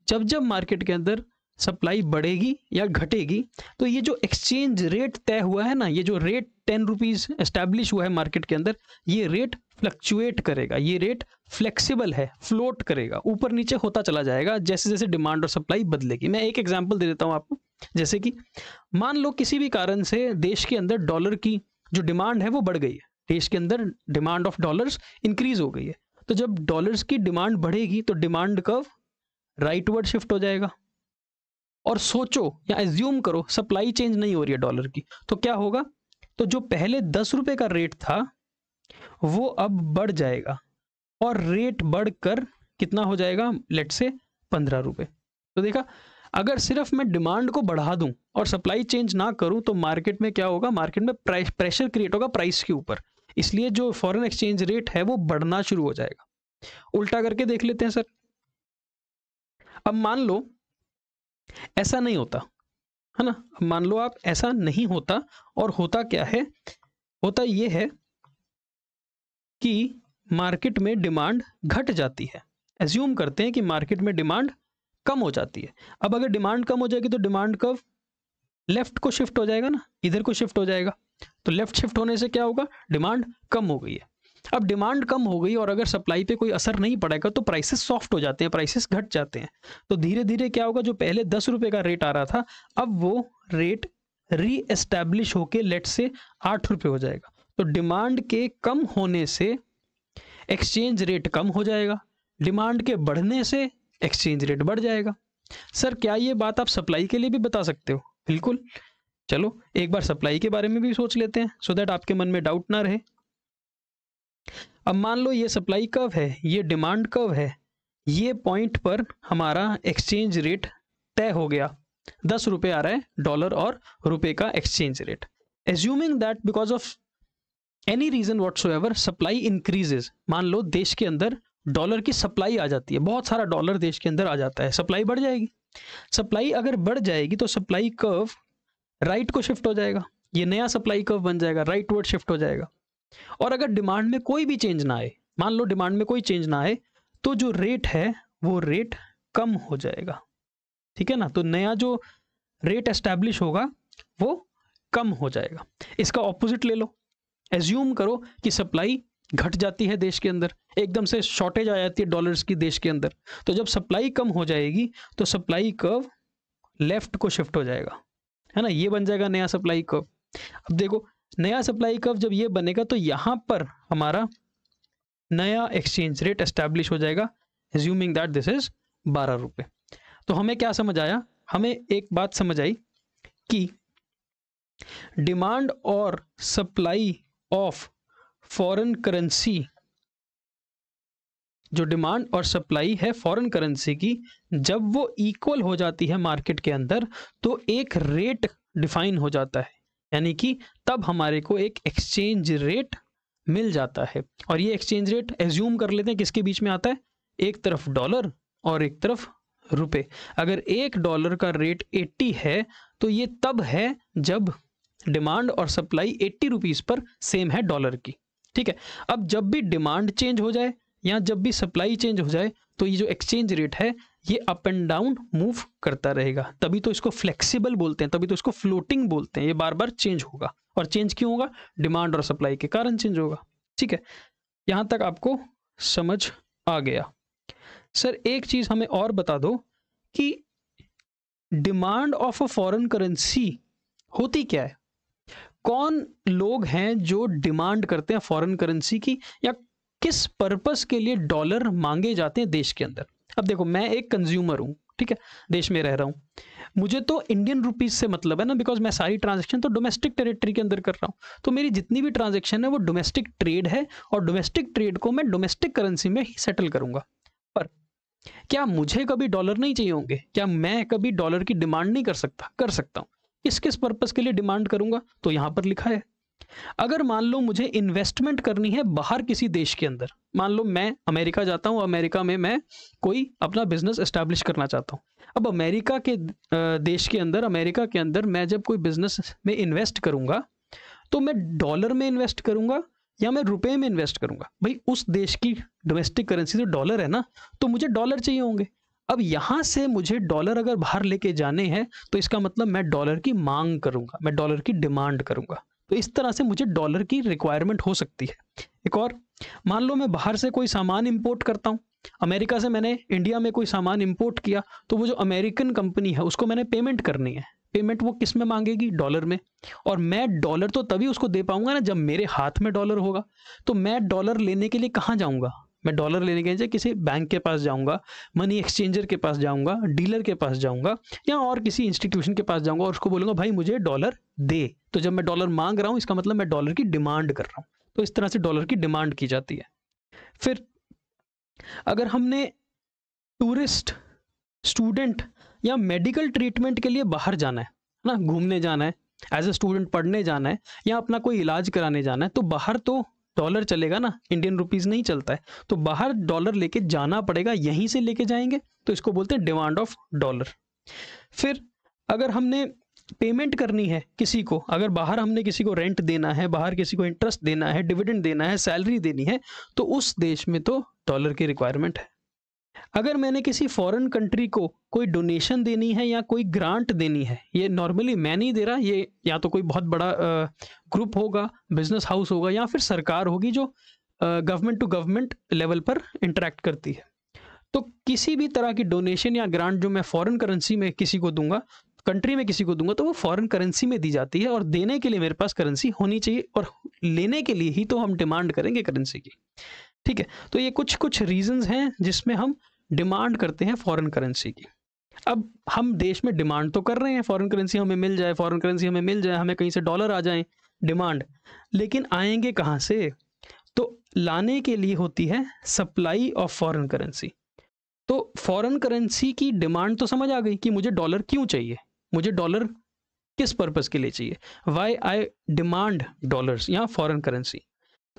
A: जब जब मार्केट के अंदर सप्लाई बढ़ेगी या घटेगी तो ये जो एक्सचेंज रेट तय हुआ है ना, ये जो रेट 10 रुपीज एस्टैब्लिश हुआ है मार्केट के अंदर, ये रेट फ्लक्चुएट करेगा, ये रेट फ्लेक्सिबल है, फ्लोट करेगा, ऊपर नीचे होता चला जाएगा जैसे जैसे डिमांड और सप्लाई बदलेगी। मैं एक एग्जांपल दे देता हूं आपको, जैसे कि मान लो किसी भी कारण से देश के अंदर डॉलर की जो डिमांड है वो बढ़ गई है, देश के अंदर डिमांड ऑफ डॉलर्स इंक्रीज हो गई है, तो जब डॉलर्स की डिमांड बढ़ेगी तो डिमांड कर्व राइटवर्ड शिफ्ट हो जाएगा। और सोचो या एज्यूम करो सप्लाई चेंज नहीं हो रही है डॉलर की, तो क्या होगा? तो जो पहले 10 रुपए का रेट था वो अब बढ़ जाएगा और रेट बढ़कर कितना हो जाएगा? लेट से 15 रुपए। तो देखा, अगर सिर्फ मैं डिमांड को बढ़ा दूं और सप्लाई चेंज ना करूं तो मार्केट में क्या होगा? मार्केट में प्रेशर क्रिएट होगा प्राइस के ऊपर, इसलिए जो फॉरेन एक्सचेंज रेट है वो बढ़ना शुरू हो जाएगा। उल्टा करके देख लेते हैं सर। अब मान लो ऐसा नहीं होता है ना, मान लो आप ऐसा नहीं होता, और होता क्या है? होता ये है कि मार्केट में डिमांड घट जाती है। एज्यूम करते हैं कि मार्केट में डिमांड कम हो जाती है। अब अगर डिमांड कम हो जाएगी तो डिमांड कर्व लेफ्ट को शिफ्ट हो जाएगा ना, इधर को शिफ्ट हो जाएगा। तो लेफ्ट शिफ्ट होने से क्या होगा? डिमांड कम हो गई है। अब डिमांड कम हो गई और अगर सप्लाई पे कोई असर नहीं पड़ेगा तो प्राइसेस सॉफ्ट हो जाते हैं, प्राइसेस घट जाते हैं। तो धीरे धीरे क्या होगा? जो पहले 10 रुपए का रेट आ रहा था अब वो रेट री एस्टैब्लिश होके लेट से 8 रुपए हो जाएगा। तो डिमांड के कम होने से एक्सचेंज रेट कम हो जाएगा, डिमांड के बढ़ने से एक्सचेंज रेट बढ़ जाएगा। सर क्या ये बात आप सप्लाई के लिए भी बता सकते हो? बिल्कुल। चलो एक बार सप्लाई के बारे में भी सोच लेते हैं सो दैट आपके मन में डाउट ना रहे। अब मान लो ये सप्लाई कर्व है, ये डिमांड कर्व है, ये पॉइंट पर हमारा एक्सचेंज रेट तय हो गया, 10 रुपये आ रहा है डॉलर और रुपए का exchange rate. Assuming that because of any reason whatsoever supply increases, मान लो देश के अंदर डॉलर की सप्लाई आ जाती है, बहुत सारा डॉलर देश के अंदर आ जाता है, सप्लाई बढ़ जाएगी। सप्लाई अगर बढ़ जाएगी तो सप्लाई कर्व राइट को शिफ्ट हो जाएगा, ये नया सप्लाई कर्व बन जाएगा, राइट वर्ड शिफ्ट हो जाएगा। और अगर डिमांड में कोई भी चेंज ना आए, मान लो डिमांड में कोई चेंज ना आए, तो जो रेट है वो रेट कम हो जाएगा, ठीक है ना। तो नया जो रेट एस्टैब्लिश होगा वो कम हो जाएगा। इसका ऑपोजिट ले लो, एज्यूम करो कि सप्लाई घट जाती है देश के अंदर, एकदम से शॉर्टेज आ जाती है डॉलर्स की देश के अंदर, तो जब सप्लाई कम हो जाएगी तो सप्लाई कर्व लेफ्ट को शिफ्ट हो जाएगा, है ना, ये बन जाएगा नया सप्लाई कर्व। अब देखो नया सप्लाई कर्व जब ये बनेगा तो यहाँ पर हमारा नया एक्सचेंज रेट एस्टैब्लिश हो जाएगा, एज्यूमिंग दैट दिस इज 12 रुपये। तो हमें क्या समझ आया? हमें एक बात समझ आई कि डिमांड और सप्लाई ऑफ फॉरेन करेंसी, जो डिमांड और सप्लाई है फॉरेन करेंसी की, जब वो इक्वल हो जाती है मार्केट के अंदर तो एक रेट डिफाइन हो जाता है, यानी कि तब हमारे को एक एक्सचेंज रेट मिल जाता है। और ये एक्सचेंज रेट एज्यूम कर लेते हैं किसके बीच में आता है, एक तरफ डॉलर और एक तरफ रुपए। अगर $1 का रेट 80 है तो ये तब है जब डिमांड और सप्लाई 80 रुपीस पर सेम है डॉलर की, ठीक है। अब जब भी डिमांड चेंज हो जाए या जब भी सप्लाई चेंज हो जाए तो ये जो एक्सचेंज रेट है ये अप एंड डाउन मूव करता रहेगा, तभी तो इसको फ्लेक्सिबल बोलते हैं, तभी तो इसको फ्लोटिंग बोलते हैं। ये बार बार चेंज होगा, और चेंज क्यों होगा? डिमांड और सप्लाई के कारण चेंज होगा, ठीक है। यहां तक आपको समझ आ गया। सर एक चीज हमें और बता दो कि demand of a foreign currency होती क्या है? कौन लोग हैं जो डिमांड करते हैं फॉरेन करेंसी की, या किस पर्पस के लिए डॉलर मांगे जाते हैं देश के अंदर? अब देखो मैं एक कंज्यूमर हूं, ठीक है, देश में रह रहा हूं, मुझे तो इंडियन रुपीस से मतलब है ना, बिकॉज मैं सारी ट्रांजैक्शन तो डोमेस्टिक टेरिटरी के अंदर कर रहा हूं, तो मेरी जितनी भी ट्रांजैक्शन है वो डोमेस्टिक ट्रेड है, और डोमेस्टिक ट्रेड को मैं डोमेस्टिक करेंसी में ही सेटल करूंगा। पर क्या मुझे कभी डॉलर नहीं चाहिए होंगे? क्या मैं कभी डॉलर की डिमांड नहीं कर सकता? कर सकता हूं। किस किस पर्पस के लिए डिमांड करूंगा? तो यहां पर लिखा है, अगर मान लो मुझे इन्वेस्टमेंट करनी है बाहर किसी देश के अंदर, मान लो मैं अमेरिका जाता हूं, अमेरिका में मैं कोई अपना बिजनेस एस्टैब्लिश करना चाहता हूं। अब अमेरिका के देश के अंदर, अमेरिका के अंदर मैं जब कोई बिजनेस में इन्वेस्ट करूंगा तो मैं डॉलर में इन्वेस्ट करूंगा या मैं रुपए में इन्वेस्ट करूंगा? भाई उस देश की डोमेस्टिक करेंसी तो डॉलर है ना, तो मुझे डॉलर चाहिए होंगे। अब यहां से मुझे डॉलर अगर बाहर लेके जाने हैं तो इसका मतलब मैं डॉलर की मांग करूंगा, मैं डॉलर की डिमांड करूंगा। तो इस तरह से मुझे डॉलर की रिक्वायरमेंट हो सकती है। एक और, मान लो मैं बाहर से कोई सामान इंपोर्ट करता हूं, अमेरिका से मैंने इंडिया में कोई सामान इंपोर्ट किया, तो वो जो अमेरिकन कंपनी है उसको मैंने पेमेंट करनी है। पेमेंट वो किस में मांगेगी? डॉलर में। और मैं डॉलर तो तभी उसको दे पाऊंगा ना जब मेरे हाथ में डॉलर होगा। तो मैं डॉलर लेने के लिए कहाँ जाऊंगा? मैं डॉलर लेने के लिए किसी बैंक के पास जाऊंगा, मनी एक्सचेंजर के पास जाऊंगा, डीलर के पास जाऊंगा, या और किसी इंस्टीट्यूशन के पास जाऊंगा और उसको बोलूंगा भाई मुझे डॉलर दे। तो जब मैं डॉलर मांग रहा हूं इसका मतलब मैं डॉलर की डिमांड कर रहा हूं। तो इस तरह से डॉलर की डिमांड की जाती है। फिर अगर हमने टूरिस्ट, स्टूडेंट या मेडिकल ट्रीटमेंट के लिए बाहर जाना है ना, घूमने जाना है, एज ए स्टूडेंट पढ़ने जाना है, या अपना कोई इलाज कराने जाना है, तो बाहर तो डॉलर चलेगा ना, इंडियन रुपीस नहीं चलता है, तो बाहर डॉलर लेके जाना पड़ेगा, यहीं से लेके जाएंगे, तो इसको बोलते हैं डिमांड ऑफ डॉलर। फिर अगर हमने पेमेंट करनी है किसी को, अगर बाहर हमने किसी को रेंट देना है, बाहर किसी को इंटरेस्ट देना है, डिविडेंड देना है, सैलरी देनी है, तो उस देश में तो डॉलर की रिक्वायरमेंट है। अगर मैंने किसी फॉरेन कंट्री को कोई डोनेशन देनी है या कोई ग्रांट देनी है, ये नॉर्मली मैं नहीं दे रहा, ये या तो कोई बहुत बड़ा ग्रुप होगा, बिजनेस हाउस होगा, या फिर सरकार होगी जो गवर्नमेंट टू गवर्नमेंट लेवल पर इंटरेक्ट करती है। तो किसी भी तरह की डोनेशन या ग्रांट जो मैं फॉरेन करेंसी में किसी को दूंगा, कंट्री में किसी को दूंगा, तो वो फॉरेन करेंसी में दी जाती है, और देने के लिए मेरे पास करेंसी होनी चाहिए, और लेने के लिए ही तो हम डिमांड करेंगे करेंसी की। ठीक है, तो ये कुछ कुछ रीजंस हैं जिसमें हम डिमांड करते हैं फॉरेन करेंसी की। अब हम देश में डिमांड तो कर रहे हैं फॉरेन करेंसी हमें मिल जाए, फॉरेन करेंसी हमें मिल जाए, हमें कहीं से डॉलर आ जाए, डिमांड। लेकिन आएंगे कहाँ से? तो लाने के लिए होती है सप्लाई ऑफ फॉरेन करेंसी। तो फॉरेन करेंसी की डिमांड तो समझ आ गई कि मुझे डॉलर क्यों चाहिए, मुझे डॉलर किस पर्पस के लिए चाहिए, वाई आई डिमांड डॉलर्स या फॉरेन करेंसी।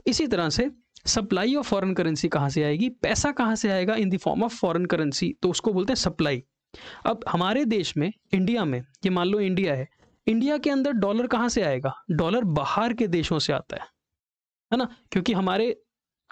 A: इसी तरह से सप्लाई ऑफ फॉरेन करेंसी कहाँ से आएगी, पैसा कहाँ से आएगा in the form of foreign currency, तो उसको बोलते हैं सप्लाई। अब हमारे देश में, इंडिया में, ये मान लो इंडिया है, इंडिया के अंदर डॉलर कहाँ से आएगा? डॉलर बाहर के देशों से आता है ना, क्योंकि हमारे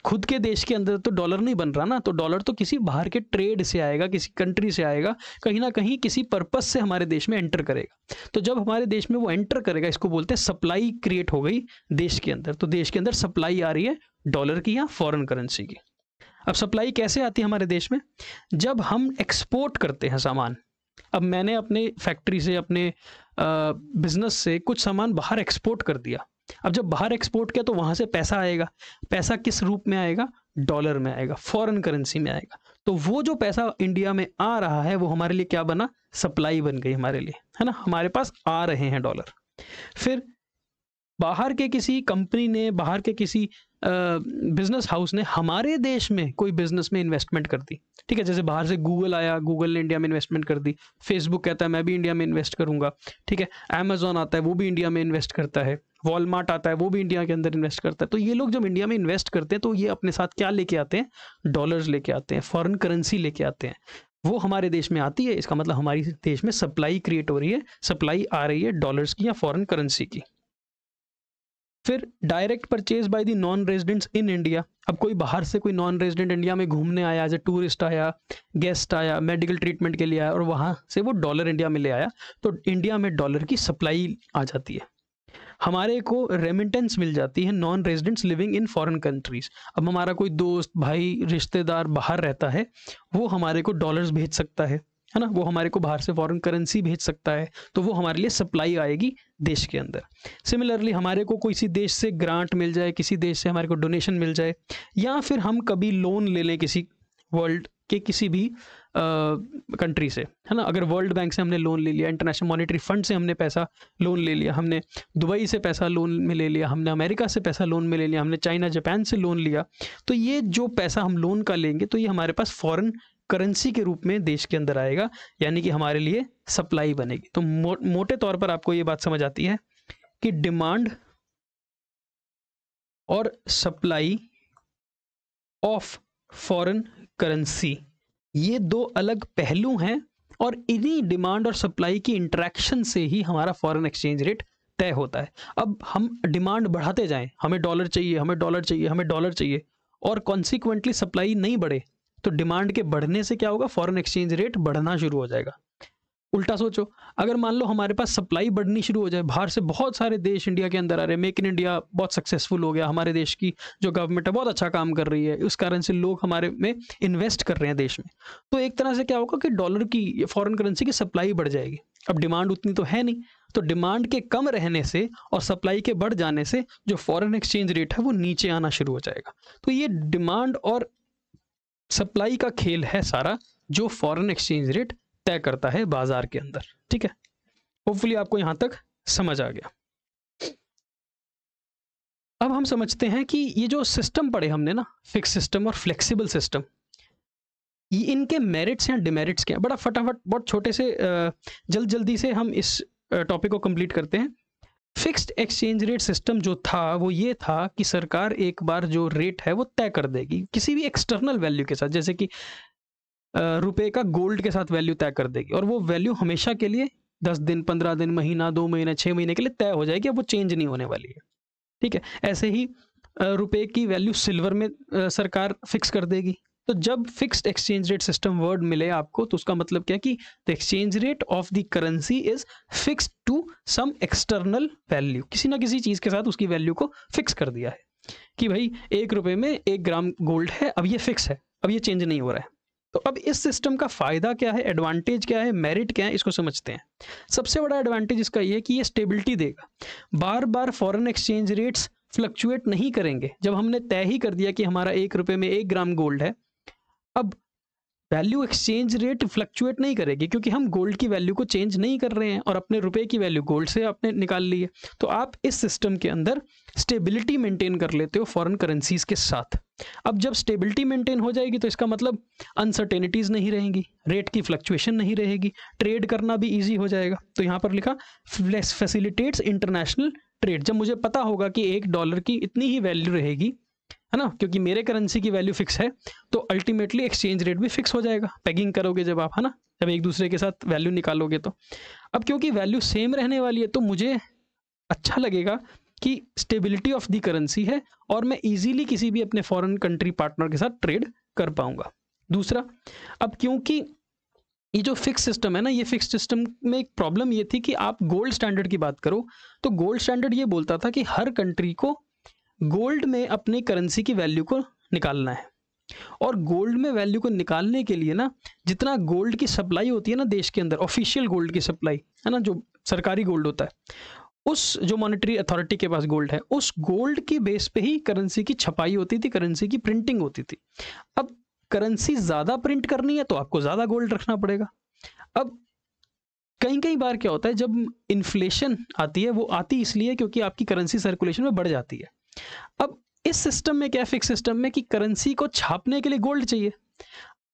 A: खुद के देश के अंदर तो डॉलर नहीं बन रहा ना, तो डॉलर तो किसी बाहर के ट्रेड से आएगा, किसी कंट्री से आएगा, कहीं ना कहीं किसी पर्पस से हमारे देश में एंटर करेगा। तो जब हमारे देश में वो एंटर करेगा, इसको बोलते हैं सप्लाई क्रिएट हो गई देश के अंदर। तो देश के अंदर सप्लाई आ रही है डॉलर की या फॉरेन करेंसी की। अब सप्लाई कैसे आती है हमारे देश में? जब हम एक्सपोर्ट करते हैं सामान। अब मैंने अपने फैक्ट्री से, अपने बिजनेस से कुछ सामान बाहर एक्सपोर्ट कर दिया। अब जब बाहर एक्सपोर्ट किया तो वहां से पैसा आएगा। पैसा किस रूप में आएगा? डॉलर में आएगा, फॉरेन करेंसी में आएगा। तो वो जो पैसा इंडिया में आ रहा है वो हमारे लिए क्या बना? सप्लाई बन गई हमारे लिए, है ना। हमारे पास आ रहे हैं डॉलर। फिर बाहर के किसी कंपनी ने, बाहर के किसी बिजनेस हाउस ने हमारे देश में कोई बिजनेस में इन्वेस्टमेंट कर दी, ठीक है। जैसे बाहर से गूगल आया, गूगल ने इंडिया में इन्वेस्टमेंट कर दी। फेसबुक कहता है मैं भी इंडिया में इन्वेस्ट करूंगा, ठीक है। अमेजोन आता है, वो भी इंडिया में इन्वेस्ट करता है। वॉलमार्ट आता है, वो भी इंडिया के अंदर इन्वेस्ट करता है। तो ये लोग जब इंडिया में इन्वेस्ट करते हैं तो ये अपने साथ क्या लेके आते हैं? डॉलर्स लेके आते हैं, फॉरेन करेंसी लेके आते हैं। वो हमारे देश में आती है, इसका मतलब हमारे देश में सप्लाई क्रिएट हो रही है, सप्लाई आ रही है डॉलर्स की या फॉरेन करेंसी की। फिर direct purchase by the non residents in India. अब कोई बाहर से कोई नॉन रेजिडेंट इंडिया में घूमने आया, एज ए टूरिस्ट आया, गेस्ट आया, मेडिकल ट्रीटमेंट के लिए आया और वहां से वो डॉलर इंडिया में ले आया, तो इंडिया में डॉलर की सप्लाई आ जाती है। हमारे को रेमिटेंस मिल जाती है non residents living in foreign countries. अब हमारा कोई दोस्त, भाई, रिश्तेदार बाहर रहता है, वो हमारे को डॉलर्स भेज सकता है ना, वो हमारे को बाहर से फॉरेन करेंसी भेज सकता है, तो वो हमारे लिए सप्लाई आएगी देश के अंदर। सिमिलरली हमारे को किसी देश से ग्रांट मिल जाए, किसी देश से हमारे को डोनेशन मिल जाए, या फिर हम कभी लोन ले लें किसी वर्ल्ड के किसी भी कंट्री से, है ना। अगर वर्ल्ड बैंक से हमने लोन ले लिया, इंटरनेशनल मॉनेटरी फंड से हमने पैसा लोन ले लिया, हमने दुबई से पैसा लोन में ले लिया, हमने अमेरिका से पैसा लोन में ले लिया, हमने चाइना, जापान से लोन लिया, तो ये जो पैसा हम लोन का लेंगे तो ये हमारे पास फॉरेन करेंसी के रूप में देश के अंदर आएगा, यानी कि हमारे लिए सप्लाई बनेगी। तो मोटे तौर पर आपको ये बात समझ आती है कि डिमांड और सप्लाई ऑफ फॉरेन करेंसी ये दो अलग पहलू हैं, और इन्हीं डिमांड और सप्लाई की इंटरेक्शन से ही हमारा फॉरेन एक्सचेंज रेट तय होता है। अब हम डिमांड बढ़ाते जाएं, हमें डॉलर चाहिए, हमें डॉलर चाहिए, हमें डॉलर चाहिए, और कॉन्सिक्वेंटली सप्लाई नहीं बढ़े, तो डिमांड के बढ़ने से क्या होगा? फॉरेन एक्सचेंज रेट बढ़ना शुरू हो जाएगा। उल्टा सोचो, अगर मान लो हमारे पास सप्लाई बढ़नी शुरू हो जाए, बाहर से बहुत सारे देश इंडिया के अंदर आ रहे हैं, मेक इन इंडिया बहुत सक्सेसफुल हो गया, हमारे देश की जो गवर्नमेंट है बहुत अच्छा काम कर रही है, उस कारण से लोग हमारे में इन्वेस्ट कर रहे हैं देश में, तो एक तरह से क्या होगा कि डॉलर की, फॉरेन करेंसी की सप्लाई बढ़ जाएगी। अब डिमांड उतनी तो है नहीं, तो डिमांड के कम रहने से और सप्लाई के बढ़ जाने से जो फॉरेन एक्सचेंज रेट है वो नीचे आना शुरू हो जाएगा। तो ये डिमांड और सप्लाई का खेल है सारा, जो फॉरेन एक्सचेंज रेट तय करता है बाजार के अंदर। ठीक है, होपफुली आपको यहां तक समझ आ गया। अब हम समझते हैं कि ये जो सिस्टम पढ़े हमने ना, फिक्स सिस्टम और फ्लेक्सिबल सिस्टम, ये इनके मेरिट्स या डिमेरिट्स क्या है। बड़ा फटाफट बहुत छोटे से जल्दी से हम इस टॉपिक को कंप्लीट करते हैं। फिक्स्ड एक्सचेंज रेट सिस्टम जो था वो ये था कि सरकार एक बार जो रेट है वो तय कर देगी किसी भी एक्सटर्नल वैल्यू के साथ, जैसे कि रुपए का गोल्ड के साथ वैल्यू तय कर देगी, और वो वैल्यू हमेशा के लिए 10 दिन, 15 दिन, महीना, 2 महीने, 6 महीने के लिए तय हो जाएगी, अब वो चेंज नहीं होने वाली है। ठीक है, ऐसे ही रुपए की वैल्यू सिल्वर में सरकार फिक्स कर देगी। तो जब fixed exchange rate system word मिले आपको, तो उसका मतलब क्या कि the exchange rate of the currency is fixed to some external value, किसी ना किसी चीज के साथ उसकी वैल्यू को फिक्स कर दिया है कि भाई 1 रुपए में 1 ग्राम गोल्ड है, अब ये फिक्स है, अब ये चेंज नहीं हो रहा है। तो अब इस सिस्टम का फायदा क्या है, एडवांटेज क्या है, मेरिट क्या है, इसको समझते हैं। सबसे बड़ा एडवांटेज इसका ये है कि ये स्टेबिलिटी देगा। बार बार फॉरेन एक्सचेंज रेट्स फ्लक्चुएट नहीं करेंगे। जब हमने तय ही कर दिया कि हमारा 1 रुपये में 1 ग्राम गोल्ड है, अब वैल्यू एक्सचेंज रेट फ्लक्चुएट नहीं करेगी क्योंकि हम गोल्ड की वैल्यू को चेंज नहीं कर रहे हैं और अपने रुपए की वैल्यू गोल्ड से आपने निकाल ली है। तो आप इस सिस्टम के अंदर स्टेबिलिटी मेंटेन कर लेते हो फॉरेन करेंसीज के साथ। अब जब स्टेबिलिटी मेंटेन हो जाएगी तो इसका मतलब अनसर्टेनिटीज नहीं रहेंगी, रेट की फ्लक्चुएशन नहीं रहेगी, ट्रेड करना भी ईजी हो जाएगा। तो यहाँ पर लिखा फैसिलिटेट्स इंटरनेशनल ट्रेड। जब मुझे पता होगा कि $1 की इतनी ही वैल्यू रहेगी, है ना, क्योंकि मेरे करेंसी की वैल्यू फिक्स है, तो अल्टीमेटली एक्सचेंज रेट भी फिक्स हो जाएगा। पेगिंग करोगे जब आप, है ना, जब एक दूसरे के साथ वैल्यू निकालोगे तो। अब क्योंकि वैल्यू सेम रहने वाली है तो मुझे अच्छा लगेगा कि स्टेबिलिटी ऑफ द करेंसी है और मैं इजीली किसी भी अपने फॉरेन कंट्री पार्टनर के साथ ट्रेड कर पाऊंगा। दूसरा, अब क्योंकि ये जो फिक्स सिस्टम है ना, ये फिक्स सिस्टम में एक प्रॉब्लम ये थी कि आप गोल्ड स्टैंडर्ड की बात करो तो गोल्ड स्टैंडर्ड ये बोलता था कि हर कंट्री को गोल्ड में अपनी करेंसी की वैल्यू को निकालना है, और गोल्ड में वैल्यू को निकालने के लिए ना जितना गोल्ड की सप्लाई होती है ना देश के अंदर, ऑफिशियल गोल्ड की सप्लाई, है ना, जो सरकारी गोल्ड होता है, उस जो मॉनेटरी अथॉरिटी के पास गोल्ड है, उस गोल्ड की बेस पे ही करेंसी की छपाई होती थी, करेंसी की प्रिंटिंग होती थी। अब करेंसी ज़्यादा प्रिंट करनी है तो आपको ज़्यादा गोल्ड रखना पड़ेगा। अब कई बार क्या होता है, जब इन्फ्लेशन आती है, वो आती इसलिए क्योंकि आपकी करेंसी सर्कुलेशन में बढ़ जाती है। अब इस सिस्टम में क्या है, फिक्स सिस्टम में, कि करेंसी को छापने के लिए गोल्ड चाहिए।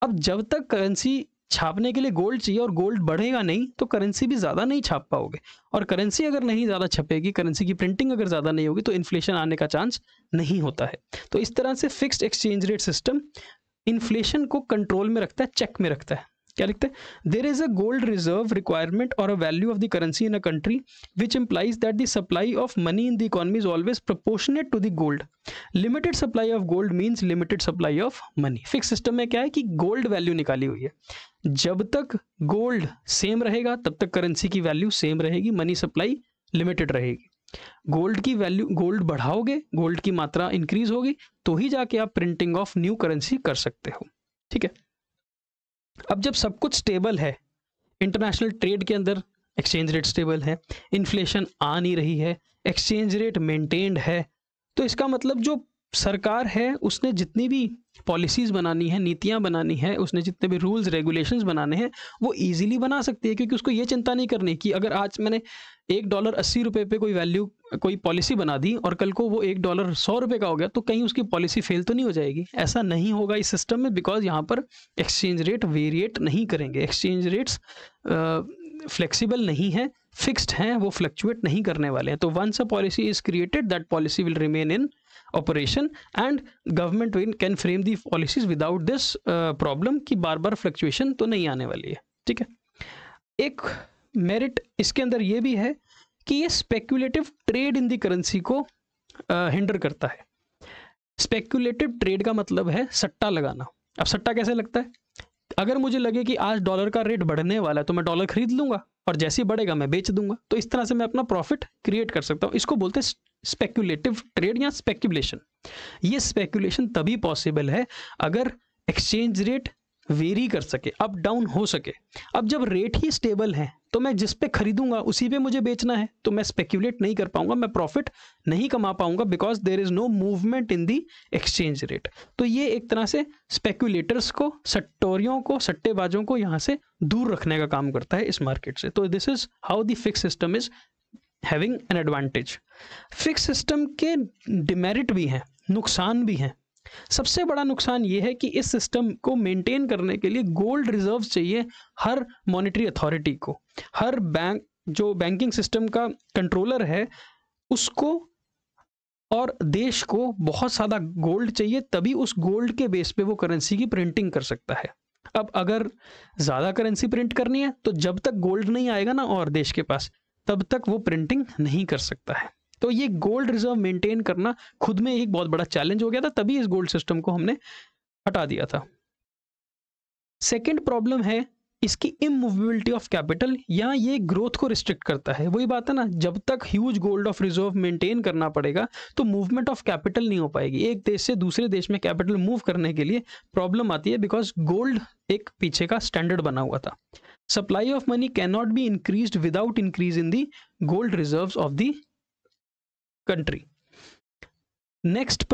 A: अब जब तक करेंसी छापने के लिए गोल्ड चाहिए और गोल्ड बढ़ेगा नहीं तो करेंसी भी ज़्यादा नहीं छाप पाओगे, और करेंसी अगर नहीं ज़्यादा छपेगी, करेंसी की प्रिंटिंग अगर ज़्यादा नहीं होगी तो इन्फ्लेशन आने का चांस नहीं होता है। तो इस तरह से fixed exchange rate system inflation को कंट्रोल में रखता है, चेक में रखता है। क्या लिखते हैं, there is a gold reserve requirement और a value of the currency in a country which implies that the supply of money in the economy is always proportionate to the gold. Limited supply of gold means limited supply of money. Fix system में क्या है कि gold value निकाली हुई है, जब तक gold same रहेगा तब तक करेंसी की वैल्यू सेम रहेगी, मनी सप्लाई लिमिटेड रहेगी। गोल्ड की वैल्यू, गोल्ड बढ़ाओगे, गोल्ड की मात्रा इंक्रीज होगी तो ही जाके आप प्रिंटिंग ऑफ न्यू करेंसी कर सकते हो। ठीक है, अब जब सब कुछ स्टेबल है, इंटरनेशनल ट्रेड के अंदर एक्सचेंज रेट स्टेबल है, इन्फ्लेशन आ नहीं रही है, एक्सचेंज रेट मेंटेन्ड है, तो इसका मतलब जो सरकार है उसने जितनी भी पॉलिसीज बनानी है, नीतियां बनानी है, उसने जितने भी रूल्स रेगुलेशंस बनाने हैं वो इजीली बना सकती है, क्योंकि उसको ये चिंता नहीं करनी कि अगर आज मैंने $1 80 रुपये पे कोई वैल्यू, कोई पॉलिसी बना दी और कल को वो $1 100 रुपये का हो गया तो कहीं उसकी पॉलिसी फेल तो नहीं हो जाएगी। ऐसा नहीं होगा इस सिस्टम में, बिकॉज यहाँ पर एक्सचेंज रेट वेरिएट नहीं करेंगे। एक्सचेंज रेट्स फ्लेक्सिबल नहीं है, फिक्स्ड हैं, वो फ्लक्चुएट नहीं करने वाले हैं। तो once a policy is created that policy will remain in operation and government can frame the policies without this problem कि बार बार फ्लक्चुएशन तो नहीं आने वाली है। ठीक है, एक मेरिट इसके अंदर ये भी है कि ये speculative trade in the currency को हिंडर करता है। स्पेक्युलेटिव ट्रेड का मतलब है सट्टा लगाना। अब सट्टा कैसे लगता है, अगर मुझे लगे कि आज डॉलर का रेट बढ़ने वाला है तो मैं डॉलर खरीद लूंगा और जैसे ही बढ़ेगा मैं बेच दूंगा, तो इस तरह से मैं अपना प्रॉफिट क्रिएट कर सकता हूँ। इसको बोलते हैं स्पेक्युलेटिव ट्रेड या स्पेक्युलेशन। ये स्पेक्युलेशन तभी पॉसिबल है अगर एक्सचेंज रेट वेरी कर सके, अप डाउन हो सके। अब जब रेट ही स्टेबल है तो मैं जिस पे खरीदूंगा उसी पे मुझे बेचना है, तो मैं स्पेक्युलेट नहीं कर पाऊंगा, मैं प्रॉफिट नहीं कमा पाऊंगा, because there is no movement in the exchange rate. तो ये एक तरह से स्पेक्युलेटर्स को, सट्टोरियों को, सट्टेबाजों को यहाँ से दूर रखने का काम करता है इस मार्केट से। तो this is how the fix system is having an advantage. Fix system के डिमेरिट भी हैं, नुकसान भी हैं। सबसे बड़ा नुकसान ये है कि इस सिस्टम को मेंटेन करने के लिए गोल्ड रिजर्व्स चाहिए हर मॉनेटरी अथॉरिटी को। हर बैंक, जो बैंकिंग सिस्टम का कंट्रोलर है, उसको और देश को बहुत ज़्यादा गोल्ड चाहिए, तभी उस गोल्ड के बेस पे वो करेंसी की प्रिंटिंग कर सकता है। अब अगर ज़्यादा करेंसी प्रिंट करनी है तो जब तक गोल्ड नहीं आएगा ना और देश के पास, तब तक वो प्रिंटिंग नहीं कर सकता है। तो ये गोल्ड रिजर्व मेंटेन करना खुद में एक बहुत बड़ा चैलेंज हो गया था, तभी इस गोल्ड सिस्टम को हमने हटा दिया था। सेकंड प्रॉब्लम है इसकी इमूवेबिलिटी ऑफ कैपिटल, या ये ग्रोथ को रिस्ट्रिक्ट करता है। वही बात है ना, जब तक huge gold of reserve maintain करना पड़ेगा तो मूवमेंट ऑफ कैपिटल नहीं हो पाएगी। एक देश से दूसरे देश में कैपिटल मूव करने के लिए प्रॉब्लम आती है, बिकॉज गोल्ड एक पीछे का स्टैंडर्ड बना हुआ था। Supply of money can not be increased without increase in the gold reserves of the country. Next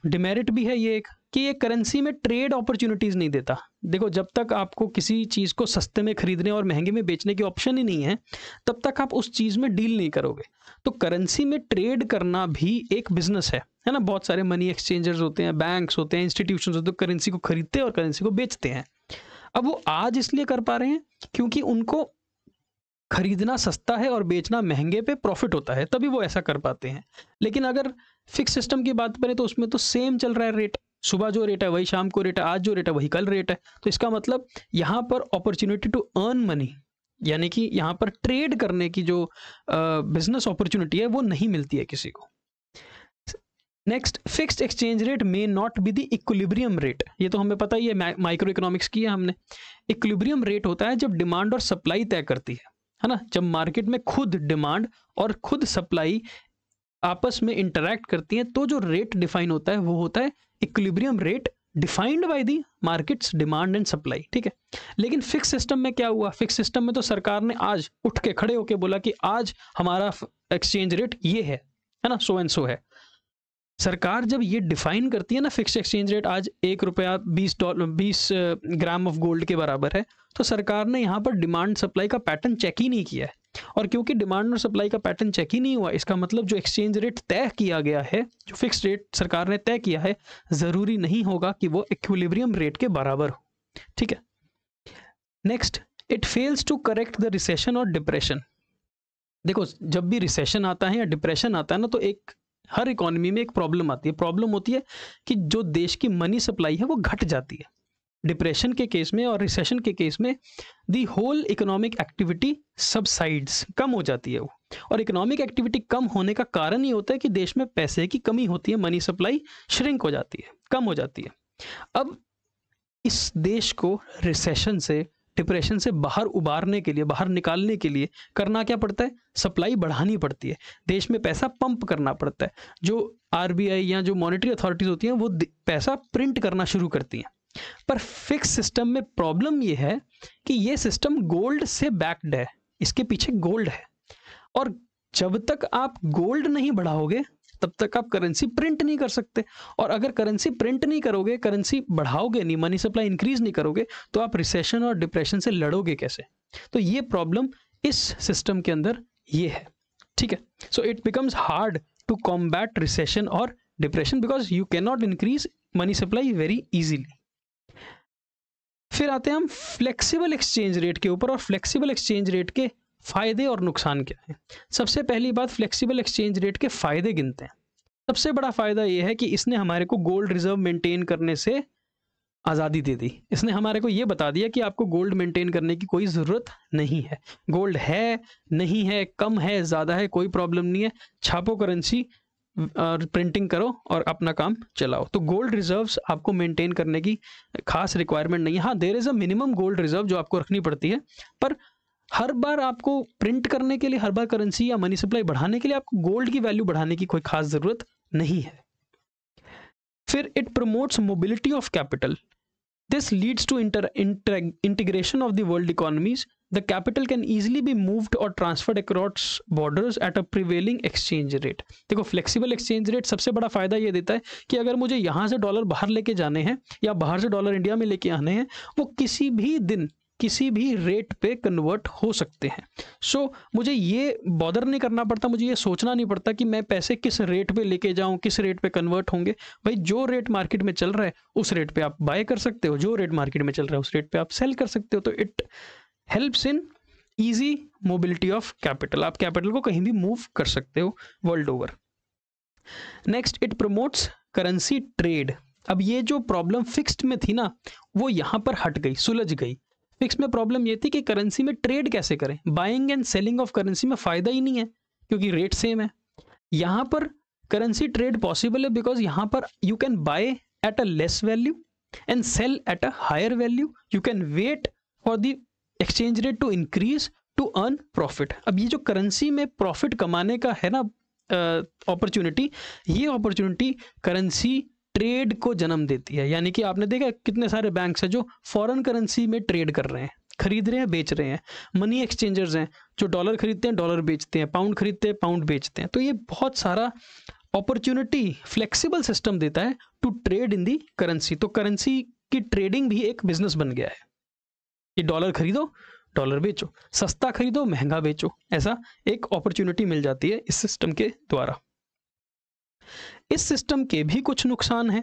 A: demerit भी है ये एक कि ये करेंसी में ट्रेड अपॉर्चुनिटीज़ नहीं देता। देखो, जब तक आपको किसी चीज़ को सस्ते में खरीदने और महंगे में बेचने की ऑप्शन ही नहीं है, तब तक आप उस चीज़ में डील नहीं करोगे। तो करेंसी में ट्रेड करना भी एक बिजनेस है ना। बहुत सारे मनी एक्सचेंजर्स होते हैं, बैंक्स होते हैं, इंस्टीट्यूशंस होते हैं, करेंसी को खरीदते हैं और करेंसी को बेचते हैं। अब वो आज इसलिए कर पा रहे हैं क्योंकि उनको खरीदना सस्ता है और बेचना महंगे पे प्रॉफिट होता है, तभी वो ऐसा कर पाते हैं। लेकिन अगर फिक्स सिस्टम की बात करें तो उसमें तो सेम चल रहा है रेट, सुबह जो रेट है वही शाम को रेट है, आज जो रेट है वही कल रेट है। तो इसका मतलब यहाँ पर अपॉर्चुनिटी टू अर्न मनी, यानी कि यहाँ पर ट्रेड करने की जो बिजनेस अपॉर्चुनिटी है वो नहीं मिलती है किसी को। Next, fixed exchange rate may not be the equilibrium rate. ये तो हमें पता ही है, माइक्रो इकोनॉमिक्स की है हमने। इक्विलिब्रियम रेट होता है जब डिमांड और सप्लाई तय करती है ना। जब मार्केट में खुद डिमांड और खुद सप्लाई आपस में इंटरैक्ट करती हैं तो जो रेट डिफाइन होता है वो होता है equilibrium rate defined by the markets demand and supply, ठीक है। लेकिन फिक्स सिस्टम में क्या हुआ? फिक्स सिस्टम में तो सरकार ने आज उठ के खड़े होके बोला कि आज हमारा एक्सचेंज रेट ये है ना, सो एंड सो है। सरकार जब ये डिफाइन करती है ना, फिक्स एक्सचेंज रेट आज $1 20 ग्राम ऑफ गोल्ड के बराबर है, तो सरकार ने यहाँ पर डिमांड सप्लाई का पैटर्न चेक ही नहीं किया है। और क्योंकि डिमांड और सप्लाई का पैटर्न चेक ही नहीं हुआ, इसका मतलब जो एक्सचेंज रेट तय किया गया है, जो फिक्स रेट सरकार ने तय किया है, ज़रूरी नहीं होगा कि वो इक्विलिब्रियम रेट के बराबर हो, ठीक है। Next, it fails to correct the recession और डिप्रेशन। देखो, जब भी रिसेशन आता है या डिप्रेशन आता है ना, तो हर इकोनॉमी में एक प्रॉब्लम आती है। प्रॉब्लम होती है कि जो देश की मनी सप्लाई है वो घट जाती है। डिप्रेशन के केस में और रिसेशन के केस में the whole economic activity subsides, कम हो जाती है वो। और इकोनॉमिक एक्टिविटी कम होने का कारण ये होता है कि देश में पैसे की कमी होती है, मनी सप्लाई श्रिंक हो जाती है, कम हो जाती है। अब इस देश को रिसेशन से, डिप्रेशन से बाहर उबारने के लिए, बाहर निकालने के लिए करना क्या पड़ता है? सप्लाई बढ़ानी पड़ती है, देश में पैसा पंप करना पड़ता है। जो आरबीआई या जो मॉनेटरी अथॉरिटीज होती हैं वो पैसा प्रिंट करना शुरू करती हैं। पर फिक्स सिस्टम में प्रॉब्लम ये है कि ये सिस्टम गोल्ड से बैक्ड है, इसके पीछे गोल्ड है। और जब तक आप गोल्ड नहीं बढ़ाओगे तब तक आप करेंसी प्रिंट नहीं कर सकते। और अगर करेंसी प्रिंट नहीं करोगे, करेंसी बढ़ाओगे नहीं, मनी सप्लाई इंक्रीज नहीं करोगे, तो आप रिसेशन और डिप्रेशन से लड़ोगे कैसे? तो ये प्रॉब्लम इस सिस्टम के अंदर ये है, ठीक है। So it becomes hard to combat recession और depression because you can not increase money supply very easily. फिर आते हैं हम फ्लेक्सिबल एक्सचेंज रेट के ऊपर, और फ्लेक्सिबल एक्सचेंज रेट के फायदे और नुकसान क्या है। सबसे पहली बात, फ्लेक्सिबल एक्सचेंज रेट के फायदे गिनते हैं। सबसे बड़ा फायदा यह है कि इसने हमारे को गोल्ड रिजर्व मेंटेन करने से आज़ादी दे दी। इसने हमारे को ये बता दिया कि आपको गोल्ड मेंटेन करने की कोई ज़रूरत नहीं है। गोल्ड है, नहीं है, कम है, ज़्यादा है, कोई प्रॉब्लम नहीं है। छापो करेंसी और प्रिंटिंग करो और अपना काम चलाओ। तो गोल्ड रिजर्व्स आपको मेंटेन करने की खास रिक्वायरमेंट नहीं है। हाँ, there is a minimum gold reserve जो आपको रखनी पड़ती है, पर हर बार आपको प्रिंट करने के लिए, हर बार करेंसी या मनी सप्लाई बढ़ाने के लिए आपको गोल्ड की वैल्यू बढ़ाने की कोई खास ज़रूरत नहीं है। फिर it promotes mobility of capital. This leads to integration of the world economies. The capital can easily be moved or transferred across borders at a prevailing exchange rate। देखो, फ्लेक्सिबल एक्सचेंज रेट सबसे बड़ा फायदा ये देता है कि अगर मुझे यहाँ से डॉलर बाहर लेके जाने हैं या बाहर से डॉलर इंडिया में लेके आने हैं, वो किसी भी दिन किसी भी रेट पे कन्वर्ट हो सकते हैं। सो मुझे ये बॉदर नहीं करना पड़ता, मुझे ये सोचना नहीं पड़ता कि मैं पैसे किस रेट पे लेके जाऊं, किस रेट पे कन्वर्ट होंगे। भाई, जो रेट मार्केट में चल रहा है उस रेट पे आप बाय कर सकते हो, जो रेट मार्केट में चल रहा है उस रेट पे आप सेल कर सकते हो। तो it helps in easy mobility of capital. आप कैपिटल को कहीं भी मूव कर सकते हो world over. Next, it promotes currency trade. अब ये जो प्रॉब्लम फिक्स्ड में थी ना, वो यहाँ पर हट गई, सुलझ गई। फिक्स में प्रॉब्लम ये थी कि करेंसी में ट्रेड कैसे करें। Buying and selling of currency में फ़ायदा ही नहीं है क्योंकि रेट सेम है। यहाँ पर करेंसी ट्रेड पॉसिबल है बिकॉज यहाँ पर you can buy at a less value and sell at a higher value. You can wait for the exchange rate to increase to earn profit. अब ये जो currency में प्रॉफिट कमाने का है ना अपॉर्चुनिटी, ये अपॉर्चुनिटी करेंसी ट्रेड को जन्म देती है। यानी कि आपने देखा कितने सारे बैंक्स हैं जो फॉरेन करेंसी में ट्रेड कर रहे हैं, खरीद रहे हैं, बेच रहे हैं। मनी एक्सचेंजर्स हैं जो डॉलर खरीदते हैं, डॉलर बेचते हैं, पाउंड खरीदते हैं, पाउंड बेचते हैं। तो ये बहुत सारा अपॉर्चुनिटी फ्लेक्सिबल सिस्टम देता है to trade in the currency. तो करेंसी की ट्रेडिंग भी एक बिजनेस बन गया है कि डॉलर खरीदो, डॉलर बेचो, सस्ता खरीदो, महंगा बेचो, ऐसा एक अपॉर्चुनिटी मिल जाती है इस सिस्टम के द्वारा। इस सिस्टम के भी कुछ नुकसान हैं।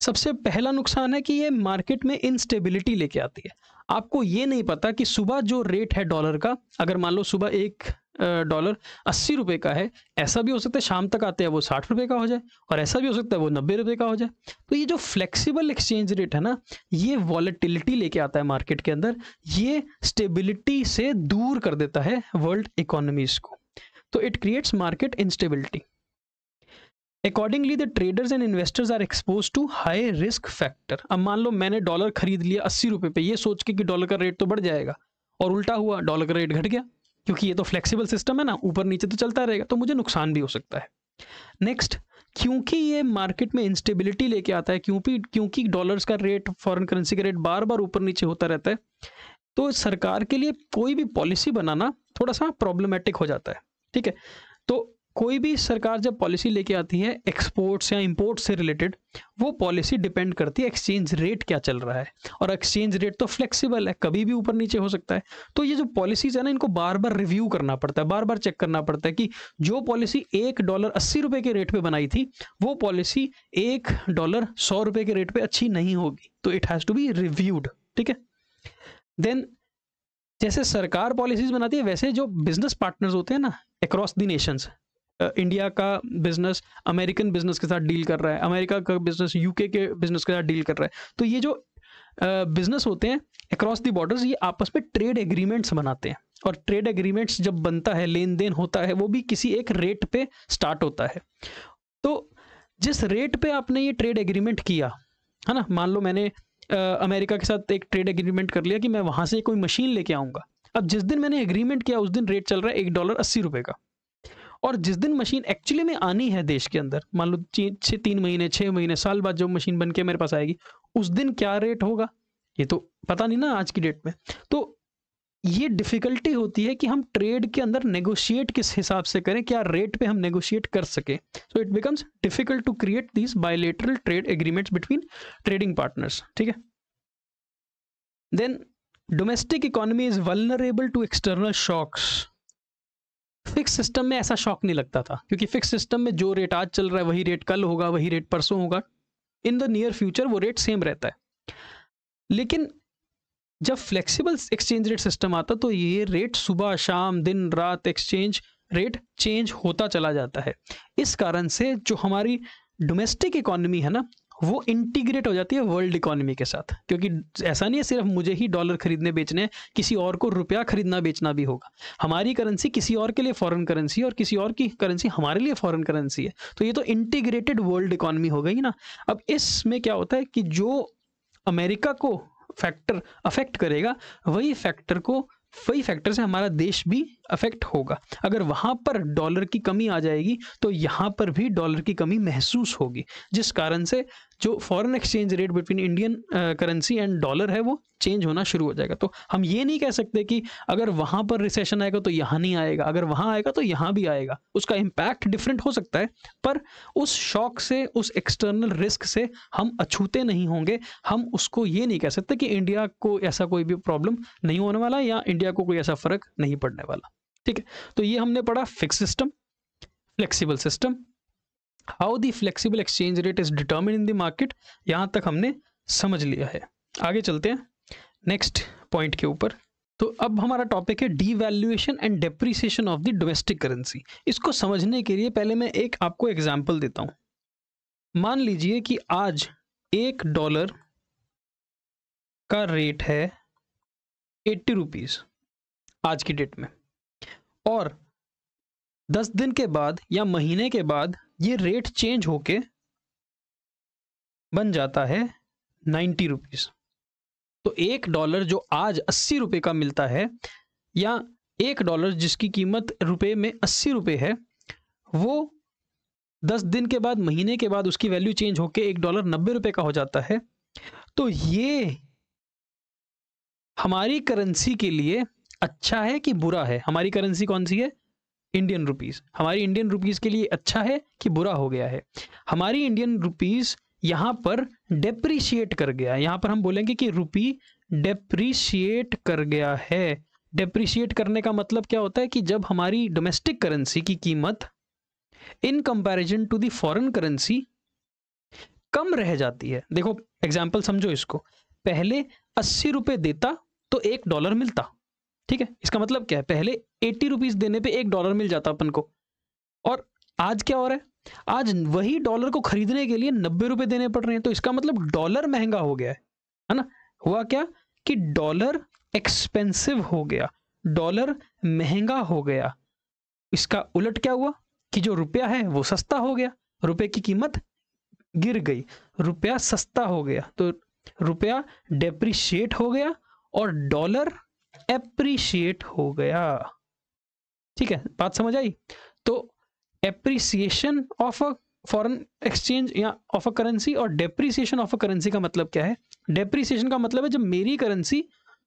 A: सबसे पहला नुकसान है कि ये मार्केट में इनस्टेबिलिटी लेके आती है। आपको ये नहीं पता कि सुबह जो रेट है डॉलर का, अगर मान लो सुबह एक डॉलर 80 रुपए का है, ऐसा भी हो सकता है शाम तक आते हैं वो 60 रुपए का हो जाए, और ऐसा भी हो सकता है वो 90 रुपए का हो जाए। तो ये जो फ्लेक्सिबल एक्सचेंज रेट है ना, ये वॉलेटिलिटी लेके आता है मार्केट के अंदर, ये स्टेबिलिटी से दूर कर देता है वर्ल्ड इकोनॉमीज को। तो it creates market instability. Accordingly the traders and investors are expose to high risk factor. अब मान लो मैंने डॉलर खरीद लिया 80 रुपए पे, ये सोच के कि डॉलर का रेट तो बढ़ जाएगा, और उल्टा हुआ, डॉलर का रेट घट गया, क्योंकि ये तो फ्लेक्सिबल सिस्टम है ना, ऊपर नीचे तो चलता रहेगा, तो मुझे नुकसान भी हो सकता है। नेक्स्ट, क्योंकि ये मार्केट में इंस्टेबिलिटी लेके आता है, क्योंकि डॉलर्स का रेट, फॉरेन करेंसी का रेट बार बार ऊपर नीचे होता रहता है, तो सरकार के लिए कोई भी पॉलिसी बनाना थोड़ा सा प्रॉब्लमेटिक हो जाता है। ठीक है, तो कोई भी सरकार जब पॉलिसी लेके आती है एक्सपोर्ट्स या इंपोर्ट्स से रिलेटेड, वो पॉलिसी डिपेंड करती है एक्सचेंज रेट क्या चल रहा है, और एक्सचेंज रेट तो फ्लेक्सिबल है, कभी भी ऊपर नीचे हो सकता है। तो ये जो पॉलिसीज है ना, इनको बार बार रिव्यू करना पड़ता है, बार बार चेक करना पड़ता है कि जो पॉलिसी $1 80 के रेट पे बनाई थी, वो पॉलिसी $1 100 के रेट पे अच्छी नहीं होगी, तो it has to be reviewed. ठीक है, देन जैसे सरकार पॉलिसीज बनाती है, वैसे जो बिजनेस पार्टनर्स होते हैं ना अक्रॉस द नेशंस, इंडिया का बिजनेस अमेरिकन बिजनेस के साथ डील कर रहा है, अमेरिका का बिजनेस यूके के बिजनेस के साथ डील कर रहा है, तो ये जो बिजनेस होते हैं अक्रॉस द बॉर्डर्स, ये आपस में ट्रेड एग्रीमेंट्स बनाते हैं, और ट्रेड एग्रीमेंट्स जब बनता है, लेन देन होता है, वो भी किसी एक रेट पे स्टार्ट होता है। तो जिस रेट पे आपने ये ट्रेड एग्रीमेंट किया है ना, मान लो मैंने अमेरिका के साथ एक ट्रेड एग्रीमेंट कर लिया कि मैं वहां से कोई मशीन लेके आऊंगा। अब जिस दिन मैंने एग्रीमेंट किया उस दिन रेट चल रहा है $1 80 का, और जिस दिन मशीन एक्चुअली में आनी है देश के अंदर, मान लो 3 महीने 6 महीने साल बाद जब मशीन बन के मेरे पास आएगी, उस दिन क्या रेट होगा ये तो पता नहीं ना आज की डेट में। तो ये डिफिकल्टी होती है कि हम ट्रेड के अंदर नेगोशिएट किस हिसाब से करें, क्या रेट पे हम नेगोशिएट कर सके। So it becomes difficult to create these bilateral trade agreements between trading partners. ठीक है, then domestic economy is vulnerable to external shocks. Fix system में ऐसा शॉक नहीं लगता था, क्योंकि फिक्स सिस्टम में जो रेट आज चल रहा है वही रेट कल होगा, वही रेट परसों होगा, इन द नियर फ्यूचर वो रेट सेम रहता है। लेकिन जब फ्लेक्सिबल एक्सचेंज रेट सिस्टम आता तो ये रेट सुबह शाम दिन रात एक्सचेंज रेट चेंज होता चला जाता है। इस कारण से जो हमारी डोमेस्टिक इकोनॉमी है ना, वो इंटीग्रेट हो जाती है वर्ल्ड इकोनॉमी के साथ, क्योंकि ऐसा नहीं है सिर्फ मुझे ही डॉलर खरीदने बेचने हैं, किसी और को रुपया खरीदना बेचना भी होगा। हमारी करेंसी किसी और के लिए फॉरेन करेंसी है, और किसी और की करेंसी हमारे लिए फॉरेन करेंसी है, तो ये तो इंटीग्रेटेड वर्ल्ड इकोनॉमी हो गई ना। अब इसमें क्या होता है कि जो अमेरिका को फैक्टर अफेक्ट करेगा, वही फैक्टर से हमारा देश भी अफेक्ट होगा। अगर वहां पर डॉलर की कमी आ जाएगी तो यहां पर भी डॉलर की कमी महसूस होगी, जिस कारण से जो foreign exchange rate between Indian currency and dollar है वो चेंज होना शुरू हो जाएगा। तो हम ये नहीं कह सकते कि अगर वहां पर रिसेशन आएगा तो यहां नहीं आएगा, अगर वहां आएगा तो यहां भी आएगा। उसका इम्पैक्ट डिफरेंट हो सकता है, पर उस शॉक से, उस एक्सटर्नल रिस्क से हम अछूते नहीं होंगे। हम उसको ये नहीं कह सकते कि इंडिया को ऐसा कोई भी प्रॉब्लम नहीं होने वाला, या इंडिया को कोई ऐसा फर्क नहीं पड़ने वाला। ठीक है, तो ये हमने पढ़ा fix system, flexible system, how the flexible exchange rate is determined in the market, यहां तक हमने समझ लिया है। आगे चलते हैं नेक्स्ट पॉइंट के ऊपर। तो अब हमारा टॉपिक है devaluation and depreciation of the domestic currency. इसको समझने के लिए पहले मैं एक आपको एग्जांपल देता हूं। मान लीजिए कि आज $1 का रेट है 80 रुपीज आज की डेट में, और 10 दिन के बाद या महीने के बाद ये रेट चेंज होके बन जाता है 90 रुपीज। तो $1 जो आज 80 रुपए का मिलता है, या $1 जिसकी कीमत रुपए में 80 रुपए है, वो 10 दिन के बाद, महीने के बाद उसकी वैल्यू चेंज होके $1 90 रुपए का हो जाता है। तो ये हमारी करेंसी के लिए अच्छा है कि बुरा है? हमारी करेंसी कौन सी है? Indian rupees. हमारी इंडियन रुपीस के लिए अच्छा है कि बुरा हो गया है? हमारी इंडियन रुपीस यहाँ पर डेप्रिशिएट कर गया है। यहाँ पर हम बोलेंगे कि रुपी डेप्रिशिएट कर गया है। डेप्रिशिएट करने का मतलब क्या होता है कि जब हमारी डोमेस्टिक करेंसी की कीमत in comparison to the foreign currency कम रह जाती है। देखो एग्जाम्पल समझो इसको, पहले 80 रुपए देता तो $1 मिलता, ठीक है। इसका मतलब क्या है, पहले 80 रुपीज देने पे $1 मिल जाता अपन को, और आज क्या हो रहा है, आज वही डॉलर को खरीदने के लिए 90 रुपए देने पड़ रहे हैं। तो इसका मतलब डॉलर महंगा हो गया है ना। हुआ क्या कि डॉलर एक्सपेंसिव हो गया, डॉलर महंगा हो गया। इसका उलट क्या हुआ कि जो रुपया है वो सस्ता हो गया, रुपए की कीमत गिर गई, रुपया सस्ता हो गया, तो रुपया डेप्रिशिएट हो गया और डॉलर एप्रिशिएट हो गया। ठीक है, बात समझ आई। तो appreciation of a foreign exchange या ऑफ अ करेंसी और डेप्रिसिएशन ऑफ अ करेंसी का मतलब क्या है? डेप्रिसिएशन का मतलब है जब मेरी करेंसी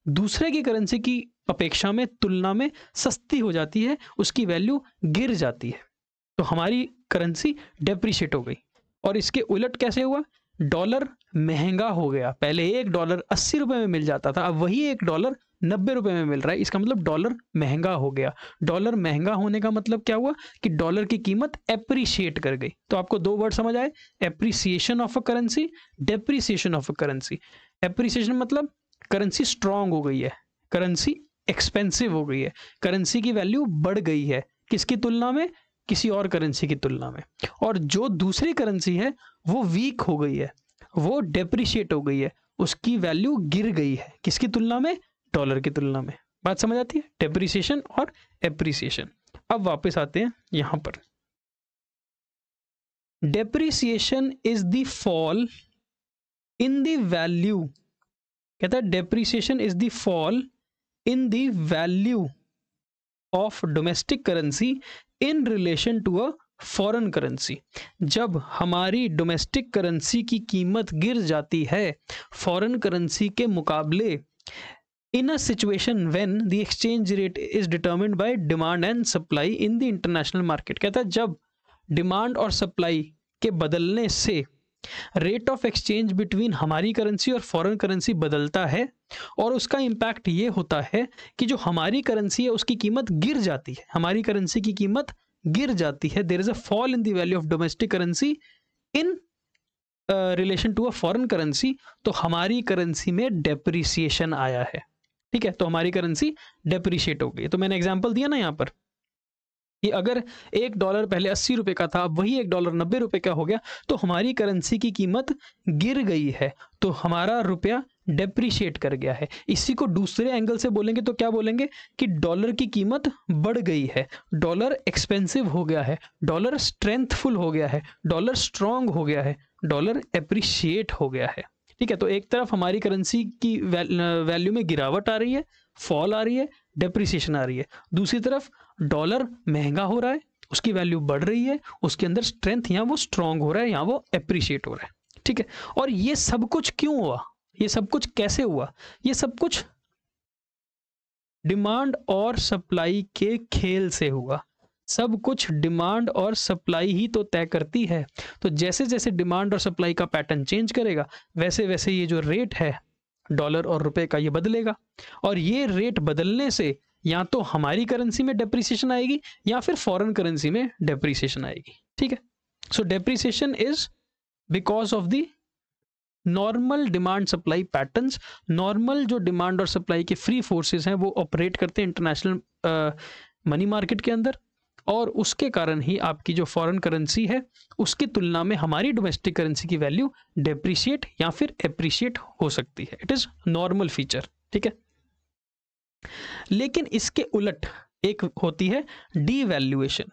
A: दूसरे की करेंसी की अपेक्षा में, तुलना में सस्ती हो जाती है, उसकी वैल्यू गिर जाती है, तो हमारी करेंसी डेप्रिशिएट हो गई। और इसके उलट कैसे हुआ? डॉलर महंगा हो गया, पहले $1 80 रुपए में मिल जाता था, अब वही $1 90 रुपए में मिल रहा है। इसका मतलब डॉलर महंगा हो गया। डॉलर महंगा होने का मतलब क्या हुआ कि डॉलर की कीमत एप्रिशिएट कर गई। तो आपको दो वर्ड समझ आए, appreciation of a currency, depreciation of a currency. Appreciation मतलब करेंसी स्ट्रांग हो गई है, करेंसी एक्सपेंसिव हो गई है, करेंसी की वैल्यू बढ़ गई है, किसकी तुलना में? किसी और करेंसी की तुलना में। और जो दूसरी करेंसी है वो वीक हो गई है, वो डेप्रिशिएट हो गई है, उसकी वैल्यू गिर गई है, किसकी तुलना में? डॉलर की तुलना में। बात समझ आती है? डेप्रिसिएशन और एप्रिसिएशन। अब वापस आते हैं यहां पर। Depreciation is the fall in the value, कहता है depreciation is the fall in the value of domestic currency in relation to a foreign currency. जब हमारी डोमेस्टिक करेंसी की कीमत गिर जाती है फॉरेन करेंसी के मुकाबले, in a situation when the exchange rate is determined by demand and supply in the international market। कहता है जब डिमांड और सप्लाई के बदलने से रेट ऑफ एक्सचेंज बिटवीन हमारी करेंसी और फॉरेन करेंसी बदलता है, और उसका इम्पैक्ट ये होता है कि जो हमारी करेंसी है उसकी कीमत गिर जाती है, हमारी करेंसी की कीमत गिर जाती है। There is a fall in the value of domestic currency in relation to a foreign currency, तो हमारी करेंसी में डेप्रिसिएशन आया है। ठीक है, तो हमारी करेंसी डेप्रिशिएट हो गई। तो मैंने एग्जांपल दिया ना यहाँ पर कि अगर $1 पहले 80 रुपए का था, अब वही $1 90 रुपए का हो गया, तो हमारी करेंसी की कीमत गिर गई है, तो हमारा रुपया डेप्रिशिएट कर गया है। इसी को दूसरे एंगल से बोलेंगे तो क्या बोलेंगे कि डॉलर की कीमत बढ़ गई है, डॉलर एक्सपेंसिव हो गया है, डॉलर स्ट्रेंथफुल हो गया है, डॉलर स्ट्रांग हो गया है, डॉलर एप्रिशिएट हो गया है। ठीक है, तो एक तरफ हमारी करेंसी की वैल्यू में गिरावट आ रही है, फॉल आ रही है, डेप्रिसिएशन आ रही है। दूसरी तरफ डॉलर महंगा हो रहा है, उसकी वैल्यू बढ़ रही है, उसके अंदर स्ट्रेंथ यहाँ वो स्ट्रांग हो रहा है, यहाँ वो एप्रिशिएट हो रहा है। ठीक है, और ये सब कुछ क्यों हुआ? ये सब कुछ कैसे हुआ? ये सब कुछ डिमांड और सप्लाई के खेल से हुआ। सब कुछ डिमांड और सप्लाई ही तो तय करती है। तो जैसे जैसे डिमांड और सप्लाई का पैटर्न चेंज करेगा, वैसे वैसे ये जो रेट है डॉलर और रुपए का, ये बदलेगा। और ये रेट बदलने से या तो हमारी करेंसी में डेप्रिसिएशन आएगी या फिर फॉरेन करेंसी में डेप्रिसिएशन आएगी। ठीक है, सो depreciation is because of the normal demand supply patterns. Normal जो डिमांड और सप्लाई के फ्री फोर्सेस हैं वो ऑपरेट करते हैं इंटरनेशनल मनी मार्केट के अंदर, और उसके कारण ही आपकी जो फॉरेन करेंसी है उसकी तुलना में हमारी डोमेस्टिक करेंसी की वैल्यू डेप्रिशिएट या फिर एप्रिशिएट हो सकती है। It is normal feature. ठीक है, लेकिन इसके उलट एक होती है डीवैल्यूएशन।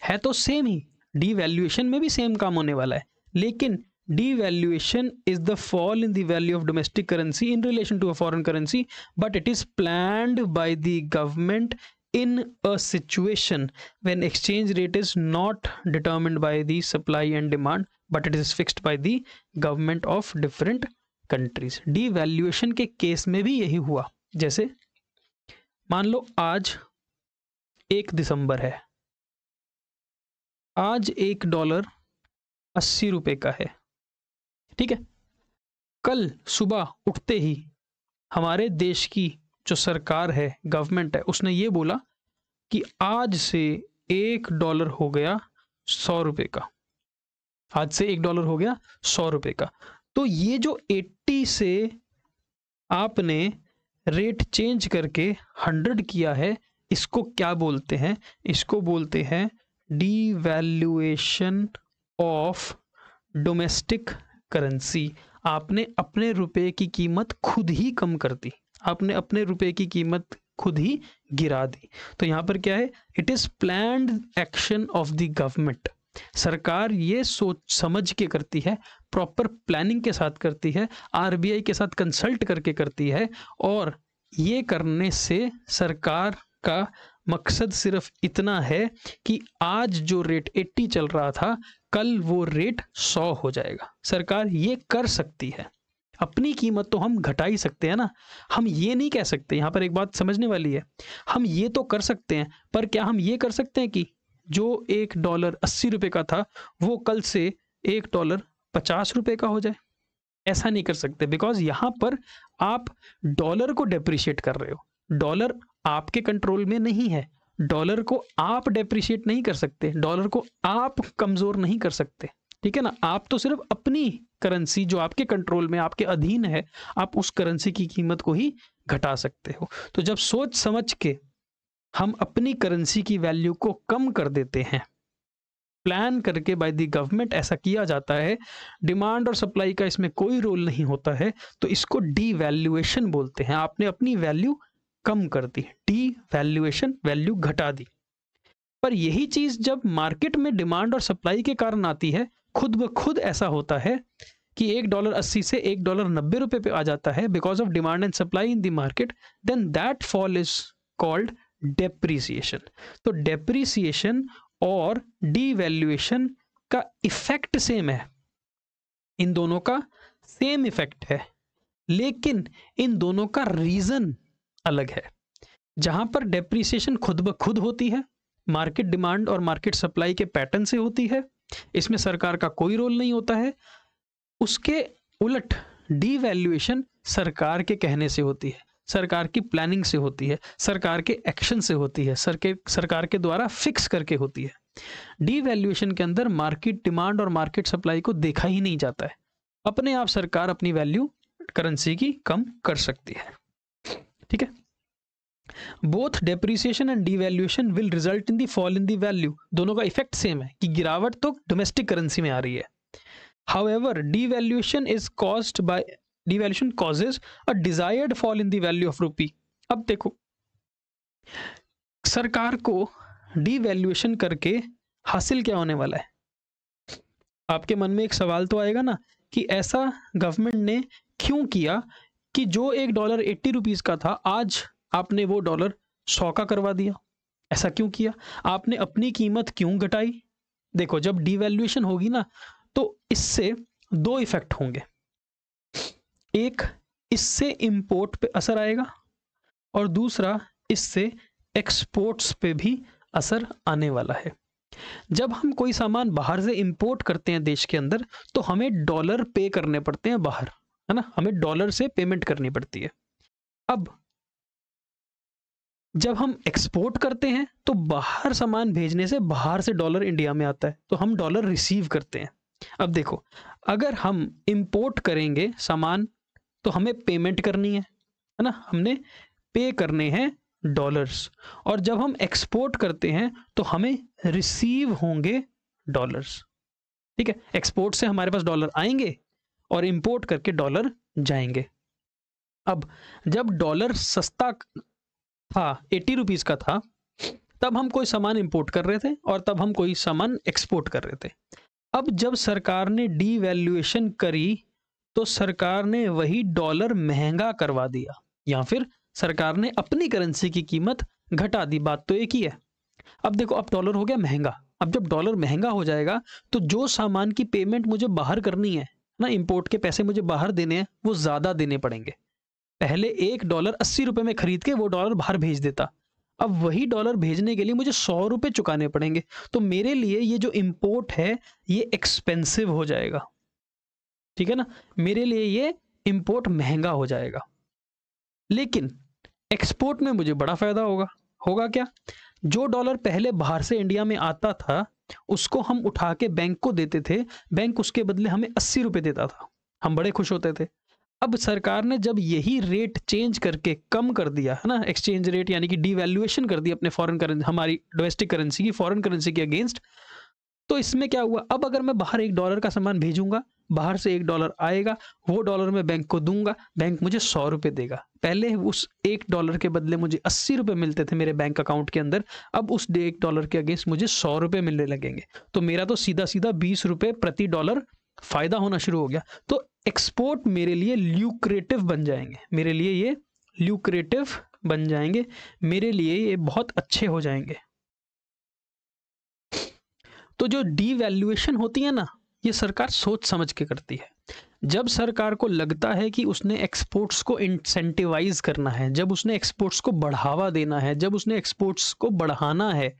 A: है तो सेम ही, डीवैल्यूएशन में भी सेम काम होने वाला है, लेकिन devaluation is the fall in the value of domestic currency in relation to a foreign currency, but it is planned by the government in a situation when exchange rate is not determined by the supply and demand, but it is fixed by the government of different countries। devaluation के case में भी यही हुआ। जैसे मान लो आज 1 दिसंबर है। आज $1 80 का है। ठीक है, कल सुबह उठते ही हमारे देश की जो सरकार है, गवर्नमेंट है, उसने ये बोला कि आज से $1 हो गया $100 का। आज से $1 हो गया $100 का। तो ये जो 80 से आपने रेट चेंज करके 100 किया है, इसको क्या बोलते हैं? इसको बोलते हैं डीवैल्यूएशन ऑफ डोमेस्टिक करेंसी। आपने अपने रुपए की कीमत खुद ही कम कर दी, आपने अपने रुपए की कीमत खुद ही गिरा दी। तो यहाँ पर क्या है? It is planned action of the government. सरकार ये सोच समझ के करती है, प्रॉपर प्लानिंग के साथ करती है, आरबीआई के साथ कंसल्ट करके करती है, और ये करने से सरकार का मकसद सिर्फ इतना है कि आज जो रेट 80 चल रहा था, कल वो रेट 100 हो जाएगा। सरकार ये कर सकती है। अपनी कीमत तो हम घटा ही सकते हैं ना, हम ये नहीं कह सकते। यहाँ पर एक बात समझने वाली है, हम ये तो कर सकते हैं, पर क्या हम ये कर सकते हैं कि जो $1 80 का था वो कल से $1 50 का हो जाए? ऐसा नहीं कर सकते, बिकॉज यहाँ पर आप डॉलर को डेप्रिशिएट कर रहे हो। डॉलर आपके कंट्रोल में नहीं है, डॉलर को आप डेप्रिशिएट नहीं कर सकते, डॉलर को आप कमजोर नहीं कर सकते। ठीक है ना, आप तो सिर्फ अपनी करेंसी जो आपके कंट्रोल में, आपके अधीन है, आप उस करेंसी की कीमत को ही घटा सकते हो। तो जब सोच समझ के हम अपनी करेंसी की वैल्यू को कम कर देते हैं, प्लान करके बाय द गवर्नमेंट ऐसा किया जाता है, डिमांड और सप्लाई का इसमें कोई रोल नहीं होता है, तो इसको डीवैल्यूएशन बोलते हैं। आपने अपनी वैल्यू कम कर दी, डीवैल्यूएशन, वैल्यू घटा दी। पर यही चीज जब मार्केट में डिमांड और सप्लाई के कारण आती है, खुद ब खुद ऐसा होता है कि $1.80 से $1.90 पे आ जाता है, because of demand and supply in the market, then that fall is called depreciation. तो डेप्रिसिएशन और डीवैल्यूएशन का इफेक्ट सेम है, इन दोनों का सेम इफेक्ट है, लेकिन इन दोनों का रीजन अलग है। जहां पर डेप्रिसिएशन खुद ब खुद होती है, मार्केट डिमांड और मार्केट सप्लाई के पैटर्न से होती है, इसमें सरकार का कोई रोल नहीं होता है। उसके उलट डीवैल्यूएशन सरकार के कहने से होती है, सरकार की प्लानिंग से होती है, सरकार के एक्शन से होती है, सरकार के द्वारा फिक्स करके होती है। डीवैल्यूएशन के अंदर मार्केट डिमांड और मार्केट सप्लाई को देखा ही नहीं जाता है, अपने आप सरकार अपनी वैल्यू करेंसी की कम कर सकती है। ठीक है, both depreciation and devaluation will result in the fall in the value. दोनों का इफेक्ट सेम है कि गिरावट तो डोमेस्टिक करेंसी में आ रही है। However, devaluation causes a desired fall in the value of rupee. अब देखो, सरकार को डीवैल्यूएशन करके हासिल क्या होने वाला है? आपके मन में एक सवाल तो आएगा ना कि ऐसा गवर्नमेंट ने क्यों किया कि जो $1.80 का था, आज आपने वो $100 का करवा दिया? ऐसा क्यों किया? आपने अपनी कीमत क्यों घटाई? देखो, जब डीवैल्यूएशन होगी ना, तो इससे दो इफेक्ट होंगे। एक, इससे इंपोर्ट पे असर आएगा, और दूसरा, इससे एक्सपोर्ट्स पे भी असर आने वाला है। जब हम कोई सामान बाहर से इंपोर्ट करते हैं देश के अंदर, तो हमें डॉलर पे करने पड़ते हैं बाहर, है ना, हमें डॉलर से पेमेंट करनी पड़ती है। अब जब हम एक्सपोर्ट करते हैं तो बाहर सामान भेजने से बाहर से डॉलर इंडिया में आता है, तो हम डॉलर रिसीव करते हैं। अब देखो, अगर हम इंपोर्ट करेंगे सामान तो हमें पेमेंट करनी है ना, हमने पे करने हैं डॉलर्स, और जब हम एक्सपोर्ट करते हैं तो हमें रिसीव होंगे डॉलर्स। ठीक है, एक्सपोर्ट से हमारे पास डॉलर आएंगे और इंपोर्ट करके डॉलर जाएंगे। अब जब डॉलर सस्ता था, $80 का था, तब हम कोई सामान इंपोर्ट कर रहे थे और तब हम कोई सामान एक्सपोर्ट कर रहे थे। अब जब सरकार ने डीवैल्यूएशन करी तो सरकार ने वही डॉलर महंगा करवा दिया, या फिर सरकार ने अपनी करेंसी की कीमत घटा दी, बात तो एक ही है। अब देखो, अब डॉलर हो गया महंगा। अब जब डॉलर महंगा हो जाएगा तो जो सामान की पेमेंट मुझे बाहर करनी है ना, इंपोर्ट के पैसे मुझे बाहर देने हैं, वो ज़्यादा देने पड़ेंगे। पहले $1.80 में खरीद के वो डॉलर बाहर भेज देता, अब वही डॉलर भेजने के लिए मुझे 100 रुपए चुकाने पड़ेंगे। तो मेरे लिए ये जो इंपोर्ट है ये एक्सपेंसिव हो जाएगा, ठीक है ना, मेरे लिए ये इंपोर्ट महंगा हो जाएगा। लेकिन एक्सपोर्ट में मुझे बड़ा फायदा होगा। होगा क्या? जो डॉलर पहले बाहर से इंडिया में आता था उसको हम उठा के बैंक को देते थे, बैंक उसके बदले हमें 80 रुपए देता था, हम बड़े खुश होते थे। अब सरकार ने जब यही रेट चेंज करके कम कर दिया है ना, एक्सचेंज रेट यानी कि डिवैल्यूएशन कर दी अपने फॉरेन करेंसी, हमारी डोमेस्टिक करेंसी की फॉरेन करेंसी के अगेंस्ट, तो इसमें क्या हुआ, अब अगर मैं बाहर $1 का सामान भेजूंगा, बाहर से $1 आएगा, वो डॉलर मैं बैंक को दूंगा, बैंक मुझे 100 रुपए देगा। पहले उस $1 के बदले मुझे 80 रुपए मिलते थे मेरे बैंक अकाउंट के अंदर, अब उस $1 के अगेंस्ट मुझे 100 रुपए मिलने लगेंगे। तो मेरा तो सीधा सीधा 20 रुपए प्रति डॉलर फायदा होना शुरू हो गया। तो एक्सपोर्ट मेरे लिए ल्यूक्रेटिव बन जाएंगे, मेरे लिए ये ल्यूक्रेटिव बन जाएंगे, मेरे लिए ये बहुत अच्छे हो जाएंगे। तो जो डीवैल्यूएशन होती है ना, ये सरकार सोच समझ के करती है। जब सरकार को लगता है कि उसने एक्सपोर्ट्स को इंसेंटिवाइज करना है, जब उसने एक्सपोर्ट्स को बढ़ावा देना है, जब उसने एक्सपोर्ट्स को बढ़ाना है,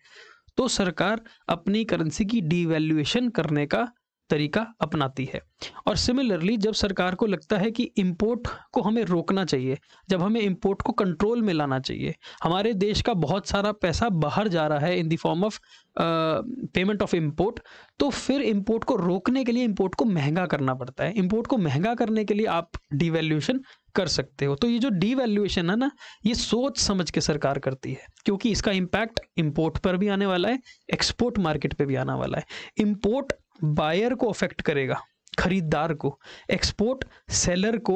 A: तो सरकार अपनी करेंसी की डीवैल्यूएशन करने का तरीका अपनाती है। और सिमिलरली जब सरकार को लगता है कि इंपोर्ट को हमें रोकना चाहिए, जब हमें इंपोर्ट को कंट्रोल में लाना चाहिए, हमारे देश का बहुत सारा पैसा बाहर जा रहा है in the form of payment of import, तो फिर इंपोर्ट को रोकने के लिए इंपोर्ट को महंगा करना पड़ता है। इंपोर्ट को महंगा करने के लिए आप डिवैल्यूएशन कर सकते हो। तो ये जो डिवैल्यूएशन है ना, ये सोच समझ के सरकार करती है, क्योंकि इसका इम्पैक्ट इंपोर्ट पर भी आने वाला है, एक्सपोर्ट मार्केट पे भी आने वाला है। इंपोर्ट बायर को अफेक्ट करेगा, खरीदार को, एक्सपोर्ट सेलर को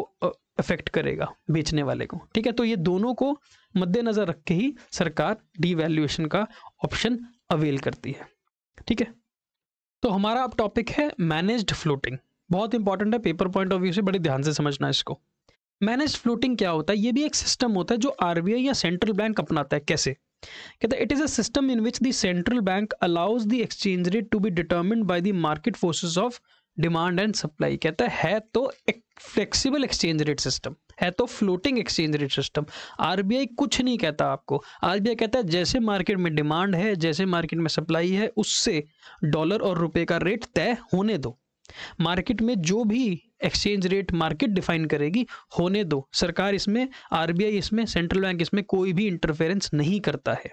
A: अफेक्ट करेगा, बेचने वाले को, ठीक है। तो ये दोनों को मद्देनजर रख के ही सरकार डीवैल्यूएशन का ऑप्शन अवेल करती है, ठीक है। तो हमारा अब टॉपिक है मैनेज्ड फ्लोटिंग। बहुत इंपॉर्टेंट है, पेपर पॉइंट ऑफ व्यू से बड़े ध्यान से समझना है इसको। मैनेज्ड फ्लोटिंग क्या होता है? ये भी एक सिस्टम होता है जो आरबीआई या सेंट्रल बैंक अपनाता है। कैसे? कहते हैं it is a system in which the central bank allows the exchange rate to be determined by the market forces of demand and supply. कहता है तो एक फ्लेक्सिबल एक्सचेंज रेट सिस्टम है, तो floating exchange rate system. RBI कुछ नहीं कहता आपको, आरबीआई कहता है जैसे मार्केट में डिमांड है, जैसे मार्केट में सप्लाई है, उससे डॉलर और रुपए का रेट तय होने दो। मार्केट में जो भी एक्सचेंज रेट मार्केट डिफाइन करेगी होने दो। सरकार इसमें, आरबीआई इसमें, सेंट्रल बैंक इसमें कोई भी इंटरफेरेंस नहीं करता है।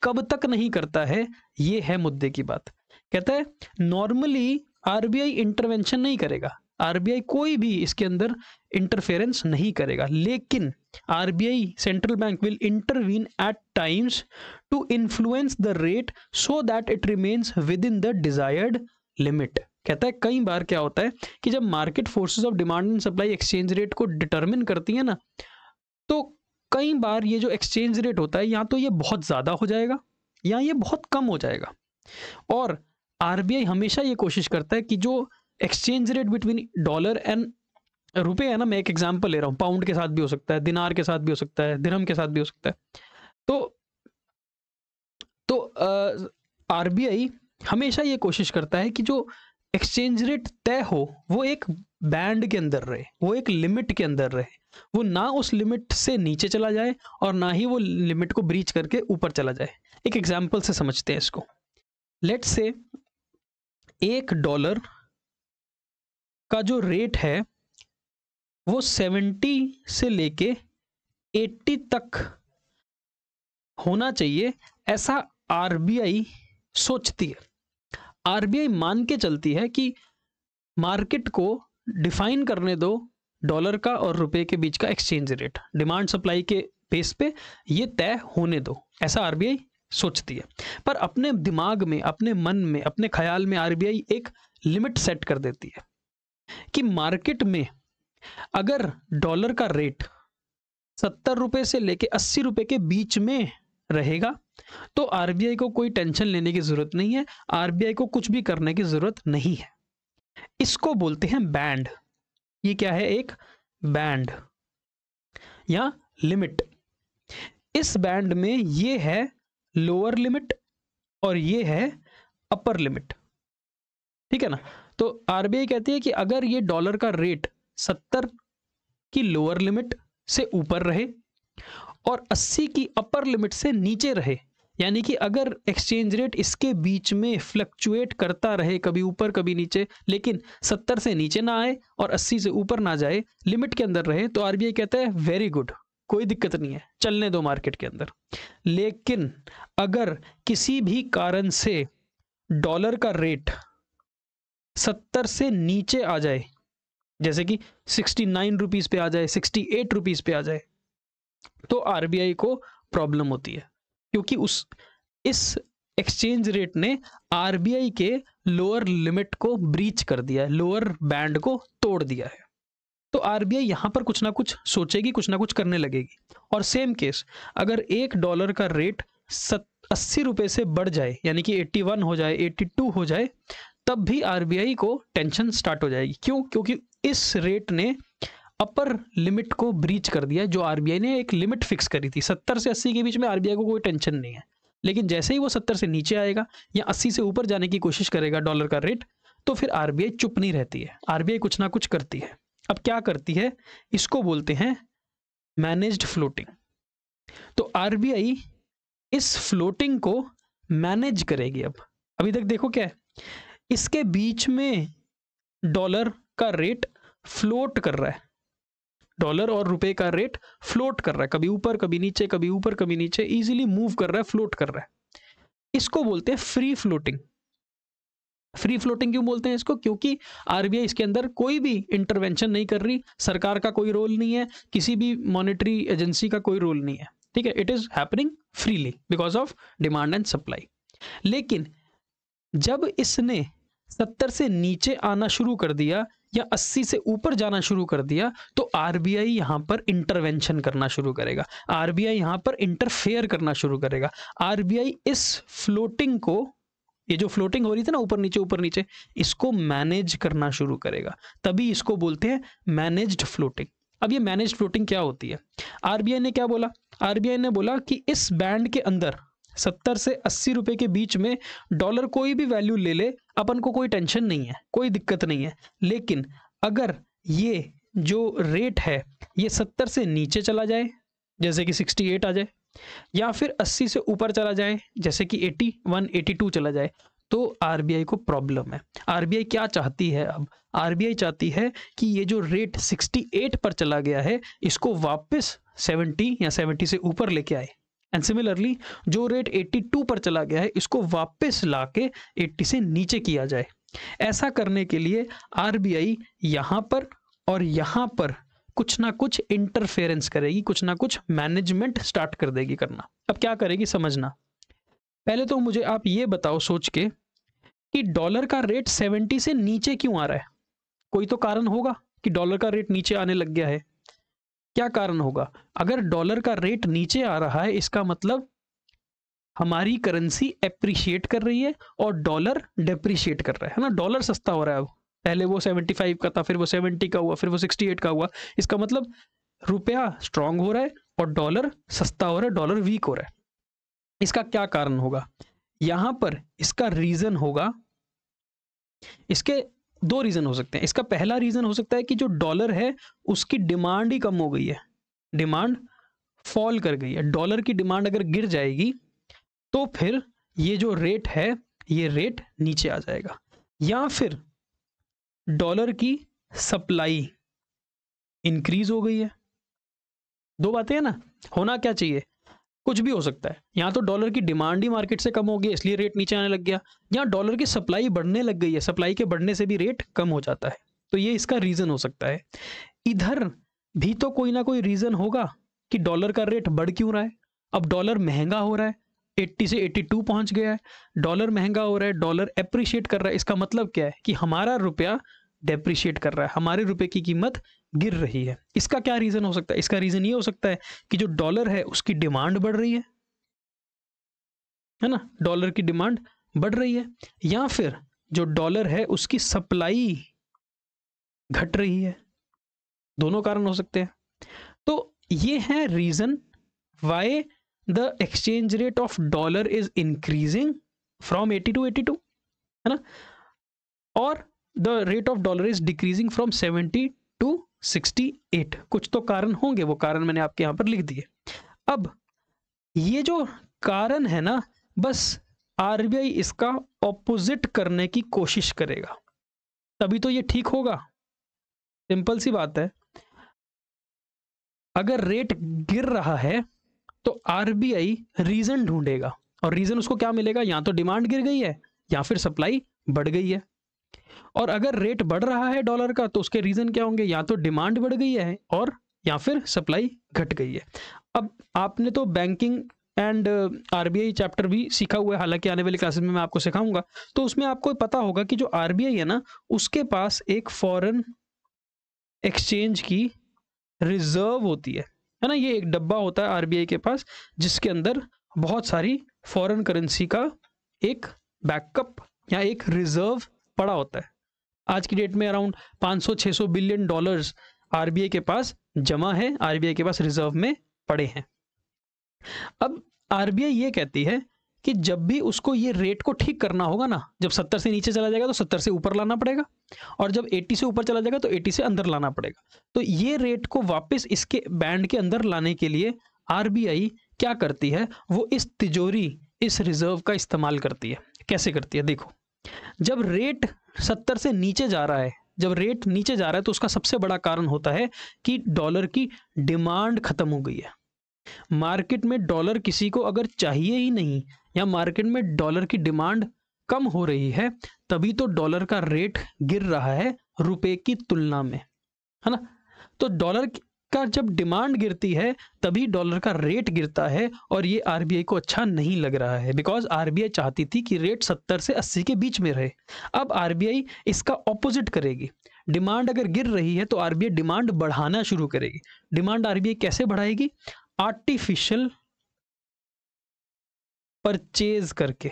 A: कब तक नहीं करता है, ये है मुद्दे की बात। कहता है नॉर्मली आरबीआई इंटरवेंशन नहीं करेगा, आरबीआई कोई भी इसके अंदर इंटरफेरेंस नहीं करेगा, लेकिन RBI central bank will intervene at times to influence the rate so that it remains within the desired limit. कहता है कई बार क्या होता है कि जब market forces of demand and supply exchange rate को डिटरमिन करती है ना, तो कई बार ये जो एक्सचेंज रेट होता है या तो ये बहुत ज़्यादा हो जाएगा या ये बहुत कम हो जाएगा। और आरबीआई हमेशा ये कोशिश करता है कि जो exchange rate between dollar and रुपए है ना, मैं एक एग्जांपल ले रहा हूँ, पाउंड के साथ भी हो सकता है, दिनार के साथ भी हो सकता है, दिरहम के साथ भी हो सकता है। तो आरबीआई हमेशा ये कोशिश करता है कि जो एक्सचेंज रेट तय हो वो एक बैंड के अंदर रहे, वो एक लिमिट के अंदर रहे, वो ना उस लिमिट से नीचे चला जाए और ना ही वो लिमिट को ब्रीच करके ऊपर चला जाए। एक एग्जांपल से समझते हैं इसको। लेट्स से $1 का जो रेट है वो 70 से लेके 80 तक होना चाहिए, ऐसा आरबीआई सोचती है। आरबीआई मान के चलती है कि मार्केट को डिफाइन करने दो डॉलर का और रुपए के बीच का एक्सचेंज रेट, डिमांड सप्लाई के बेस पे ये तय होने दो, ऐसा आरबीआई सोचती है। पर अपने दिमाग में, अपने मन में, अपने ख्याल में आरबीआई एक लिमिट सेट कर देती है कि मार्केट में अगर डॉलर का रेट 70 रुपए से लेके 80 रुपए के बीच में रहेगा तो आरबीआई को कोई टेंशन लेने की जरूरत नहीं है, आरबीआई को कुछ भी करने की जरूरत नहीं है। इसको बोलते हैं बैंड। ये क्या है? एक बैंड या लिमिट। इस बैंड में ये है लोअर लिमिट और ये है अपर लिमिट, ठीक है ना। तो आरबीआई कहती है कि अगर ये डॉलर का रेट 70 की लोअर लिमिट से ऊपर रहे और 80 की अपर लिमिट से नीचे रहे, यानी कि अगर एक्सचेंज रेट इसके बीच में फ्लक्चुएट करता रहे, कभी ऊपर कभी नीचे, लेकिन 70 से नीचे ना आए और 80 से ऊपर ना जाए, लिमिट के अंदर रहे, तो आरबीआई कहता है वेरी गुड, कोई दिक्कत नहीं है, चलने दो मार्केट के अंदर। लेकिन अगर किसी भी कारण से डॉलर का रेट 70 से नीचे आ जाए, जैसे कि 69 रुपीस पे आ जाए, 68 रुपीस पे आ जाए, तो आरबीआई को प्रॉब्लम होती है, क्योंकि इस एक्सचेंज रेट ने आरबीआई के लोअर लिमिट को ब्रीच कर दिया है, लोअर बैंड को तोड़ दिया है। तो आरबीआई यहां पर कुछ ना कुछ सोचेगी, कुछ ना कुछ करने लगेगी। और सेम केस, अगर $1 का रेट 80 रुपए से बढ़ जाए, यानी कि 81 हो जाए, 82 हो जाए, तब भी आरबीआई को टेंशन स्टार्ट हो जाएगी। क्यों? क्योंकि इस रेट ने अपर लिमिट को ब्रीच कर दिया, जो आरबीआई ने एक लिमिट फिक्स करी थी। 70 से 80 के बीच में आरबीआई को कोई टेंशन नहीं है, लेकिन जैसे ही वो 70 से नीचे आएगा या 80 से ऊपर जाने की कोशिश करेगा डॉलर का रेट, तो फिर आरबीआई चुप नहीं रहती है, आरबीआई कुछ ना कुछ करती है। अब क्या करती है? इसको बोलते हैं मैनेज्ड फ्लोटिंग। तो आरबीआई इस फ्लोटिंग को मैनेज करेगी। अब अभी तक देखो क्या है, इसके बीच में डॉलर का रेट फ्लोट कर रहा है, डॉलर और रुपए का रेट फ्लोट कर रहा है, कभी ऊपर कभी नीचे, कभी ऊपर कभी नीचे, इजीली मूव कर रहा है, फ्लोट कर रहा है। इसको बोलते हैं फ्री फ्लोटिंग। फ्री फ्लोटिंग क्यों बोलते हैं इसको? क्योंकि आरबीआई इसके अंदर कोई भी इंटरवेंशन नहीं कर रही, सरकार का कोई रोल नहीं है, किसी भी मॉनेटरी एजेंसी का कोई रोल नहीं है, ठीक है। It is happening freely because of demand and supply. लेकिन जब इसने 70 से नीचे आना शुरू कर दिया या 80 से ऊपर जाना शुरू कर दिया, तो आरबीआई यहां पर इंटरवेंशन करना शुरू करेगा, आरबीआई यहां पर इंटरफेयर करना शुरू करेगा। आरबीआई इस फ्लोटिंग को, ये जो फ्लोटिंग हो रही थी ना ऊपर नीचे, इसको मैनेज करना शुरू करेगा, तभी इसको बोलते हैं मैनेज्ड फ्लोटिंग। अब ये मैनेज्ड फ्लोटिंग क्या होती है? आरबीआई ने क्या बोला? आरबीआई ने बोला कि इस बैंड के अंदर 70 से 80 रुपए के बीच में डॉलर कोई भी वैल्यू ले ले, अपन को कोई टेंशन नहीं है, कोई दिक्कत नहीं है। लेकिन अगर ये जो रेट है ये 70 से नीचे चला जाए, जैसे कि 68 आ जाए, या फिर 80 से ऊपर चला जाए, जैसे कि 81, 82 चला जाए, तो आरबीआई को प्रॉब्लम है। आरबीआई क्या चाहती है? अब आरबीआई चाहती है कि ये जो रेट 68 पर चला गया है, इसको वापस 70 या 70 से ऊपर लेके आए। एंड सिमिलरली जो रेट 82 पर चला गया है, इसको वापस लाके 80 से नीचे किया जाए। ऐसा करने के लिए आरबीआई यहां पर और यहां पर कुछ ना कुछ इंटरफेरेंस करेगी, कुछ ना कुछ मैनेजमेंट स्टार्ट कर देगी करना। अब क्या करेगी समझना। पहले तो मुझे आप ये बताओ सोच के कि डॉलर का रेट 70 से नीचे क्यों आ रहा है? कोई तो कारण होगा कि डॉलर का रेट नीचे आने लग गया है। क्या कारण होगा? अगर डॉलर का रेट नीचे आ रहा है, इसका मतलब हमारी करेंसी एप्रिशिएट कर रही है और डॉलर डेप्रिशिएट कर रहा है ना। डॉलर सस्ता हो रहा है। अब पहले वो 75 का था, फिर वो 70 का हुआ, फिर वो 68 का हुआ। इसका मतलब रुपया स्ट्रांग हो रहा है और डॉलर सस्ता हो रहा है, डॉलर वीक हो रहा है। इसका क्या कारण होगा? यहां पर इसका रीजन होगा, इसके दो रीजन हो सकते हैं। इसका पहला रीजन हो सकता है कि जो डॉलर है उसकी डिमांड ही कम हो गई है, डिमांड फॉल कर गई है। डॉलर की डिमांड अगर गिर जाएगी तो फिर ये जो रेट है ये रेट नीचे आ जाएगा। या फिर डॉलर की सप्लाई इंक्रीज हो गई है। दो बातें हैं ना, होना क्या चाहिए? कुछ भी हो सकता है। यहाँ तो डॉलर की डिमांड ही मार्केट से कम हो गई इसलिए रेट नीचे आने लग गया, या डॉलर की सप्लाई बढ़ने लग गई है, सप्लाई के बढ़ने से भी रेट कम हो जाता है। तो ये इसका रीजन हो सकता है। इधर भी तो कोई ना कोई रीजन होगा कि डॉलर का रेट बढ़ क्यों रहा है। अब डॉलर महंगा हो रहा है, 80 से 82 पहुंच गया है, डॉलर महंगा हो रहा है, डॉलर एप्रिशिएट कर रहा है। इसका मतलब क्या है कि हमारा रुपया डेप्रिशिएट कर रहा है, हमारे रुपए की कीमत गिर रही है। इसका क्या रीजन हो सकता है? इसका रीजन ये हो सकता है कि जो डॉलर है उसकी डिमांड बढ़ रही है ना, डॉलर की डिमांड बढ़ रही है, या फिर जो डॉलर है उसकी सप्लाई घट रही है। दोनों कारण हो सकते हैं। तो ये है reason why the exchange rate of dollar is increasing from 80 to 82, है ना, और the rate of dollar is decreasing from 70 to 68। कुछ तो कारण होंगे, वो कारण मैंने आपके यहां पर लिख दिए। अब ये जो कारण है ना, बस आरबीआई इसका ऑपोजिट करने की कोशिश करेगा, तभी तो ये ठीक होगा। सिंपल सी बात है, अगर रेट गिर रहा है तो आरबीआई रीजन ढूंढेगा, और रीजन उसको क्या मिलेगा? या तो डिमांड गिर गई है या फिर सप्लाई बढ़ गई है। और अगर रेट बढ़ रहा है डॉलर का तो उसके रीजन क्या होंगे? या तो डिमांड बढ़ गई है और या फिर सप्लाई घट गई है। अब आपने तो बैंकिंग एंड आरबीआई चैप्टर भी सीखा हुआ है, हालांकि आने वाली क्लासेस में मैं आपको सिखाऊंगा। तो उसमें आपको पता होगा कि जो आरबीआई है ना, उसके पास एक फॉरेन एक्सचेंज की रिजर्व होती है ना। ये एक डब्बा होता है आरबीआई के पास, जिसके अंदर बहुत सारी फॉरेन करेंसी का एक बैकअप या एक रिजर्व पड़ा होता है। आज की डेट में अराउंड 500-600 बिलियन डॉलर्स आरबीआई के पास जमा है, आरबीआई के पास रिजर्व में पड़े हैं। अब आरबीआई ये कहती है कि जब भी उसको ये रेट को ठीक करना होगा ना, जब 70 से नीचे चला जाएगा तो 70 से ऊपर लाना पड़ेगा, और जब 80 से ऊपर चला जाएगा तो 80 से अंदर लाना पड़ेगा। तो ये रेट को वापस इसके बैंड के अंदर लाने के लिए आरबीआई क्या करती है? वो इस तिजोरी, इस रिजर्व का इस्तेमाल करती है। कैसे करती है? देखो, जब रेट 70 से नीचे जा रहा है, जब रेट नीचे जा रहा है तो उसका सबसे बड़ा कारण होता है कि डॉलर की डिमांड खत्म हो गई है। मार्केट में डॉलर किसी को अगर चाहिए ही नहीं, या मार्केट में डॉलर की डिमांड कम हो रही है, तभी तो डॉलर का रेट गिर रहा है रुपए की तुलना में, है ना। तो डॉलर का जब डिमांड गिरती है तभी डॉलर का रेट गिरता है, और ये आरबीआई को अच्छा नहीं लग रहा है, बिकॉज आरबीआई चाहती थी कि रेट 70 से 80 के बीच में रहे। अब आरबीआई इसका ऑपोजिट करेगी। डिमांड अगर गिर रही है तो आरबीआई डिमांड बढ़ाना शुरू करेगी। डिमांड आरबीआई कैसे बढ़ाएगी? आर्टिफिशियल परचेज करके।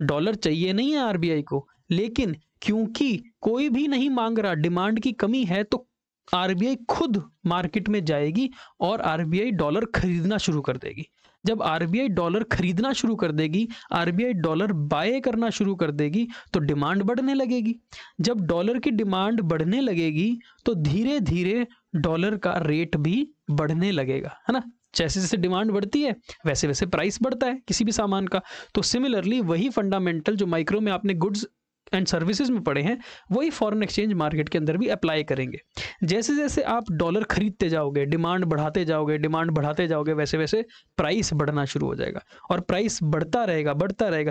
A: डॉलर चाहिए नहीं है आरबीआई को, लेकिन क्योंकि कोई भी नहीं मांग रहा, डिमांड की कमी है, तो आरबीआई खुद मार्केट में जाएगी और आरबीआई डॉलर खरीदना शुरू कर देगी। जब आरबीआई डॉलर खरीदना शुरू कर देगी, आरबीआई डॉलर बाय करना शुरू कर देगी, तो डिमांड बढ़ने लगेगी। जब डॉलर की डिमांड बढ़ने लगेगी तो धीरे धीरे डॉलर का रेट भी बढ़ने लगेगा, है ना। जैसे जैसे डिमांड बढ़ती है वैसे वैसे प्राइस बढ़ता है किसी भी सामान का। तो सिमिलरली वही फंडामेंटल जो माइक्रो में आपने गुड्स एंड सर्विसेज में पढ़े हैं, वही फॉरेन एक्सचेंज मार्केट के अंदर भी अप्लाई करेंगे। जैसे जैसे आप डॉलर खरीदते जाओगे, डिमांड बढ़ाते जाओगे, डिमांड बढ़ाते जाओगे, वैसे वैसे प्राइस बढ़ना शुरू हो जाएगा, और प्राइस बढ़ता रहेगा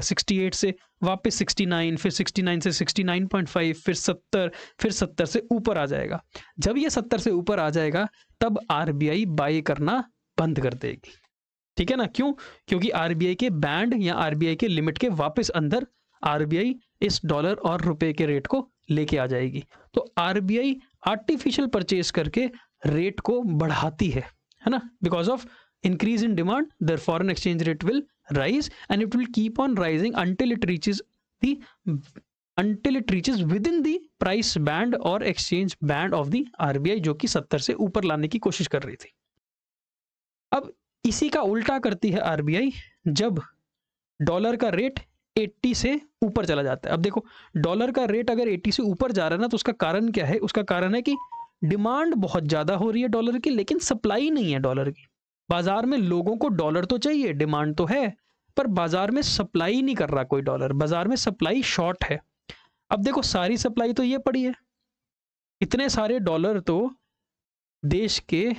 A: 68 से वापस 69, फिर 69 से 69.5, फिर 70, फिर 70 से ऊपर आ जाएगा। जब ये 70 से ऊपर आ जाएगा तब आरबीआई बाय करना बंद कर देगी, ठीक है ना। क्यों? क्योंकि आरबीआई के बैंड या आरबीआई के लिमिट के वापस अंदर आरबीआई इस डॉलर और रुपए के रेट को लेके आ जाएगी। तो आरबीआई आर्टिफिशियल परचेज करके रेट को बढ़ाती है ना। Because of increase in demand there foreign exchange rate will rise and it will keep on rising until it reaches within the price band और exchange band of the RBI, जो कि 70 से ऊपर लाने की कोशिश कर रही थी। अब इसी का उल्टा करती है आरबीआई जब डॉलर का रेट 80 से ऊपर चला जाता है। अब देखो, डॉलर का रेट अगर 80 से ऊपर जा रहा है ना, तो उसका कारण क्या है? उसका कारण है कि डिमांड बहुत ज्यादा हो रही है डॉलर की, लेकिन सप्लाई नहीं है डॉलर की। बाजार में लोगों को डॉलर तो चाहिए, डिमांड तो है, पर बाजार में सप्लाई नहीं कर रहा कोई डॉलर, बाजार में सप्लाई शॉर्ट है। अब देखो, सारी सप्लाई तो ये पड़ी है, इतने सारे डॉलर तो देश के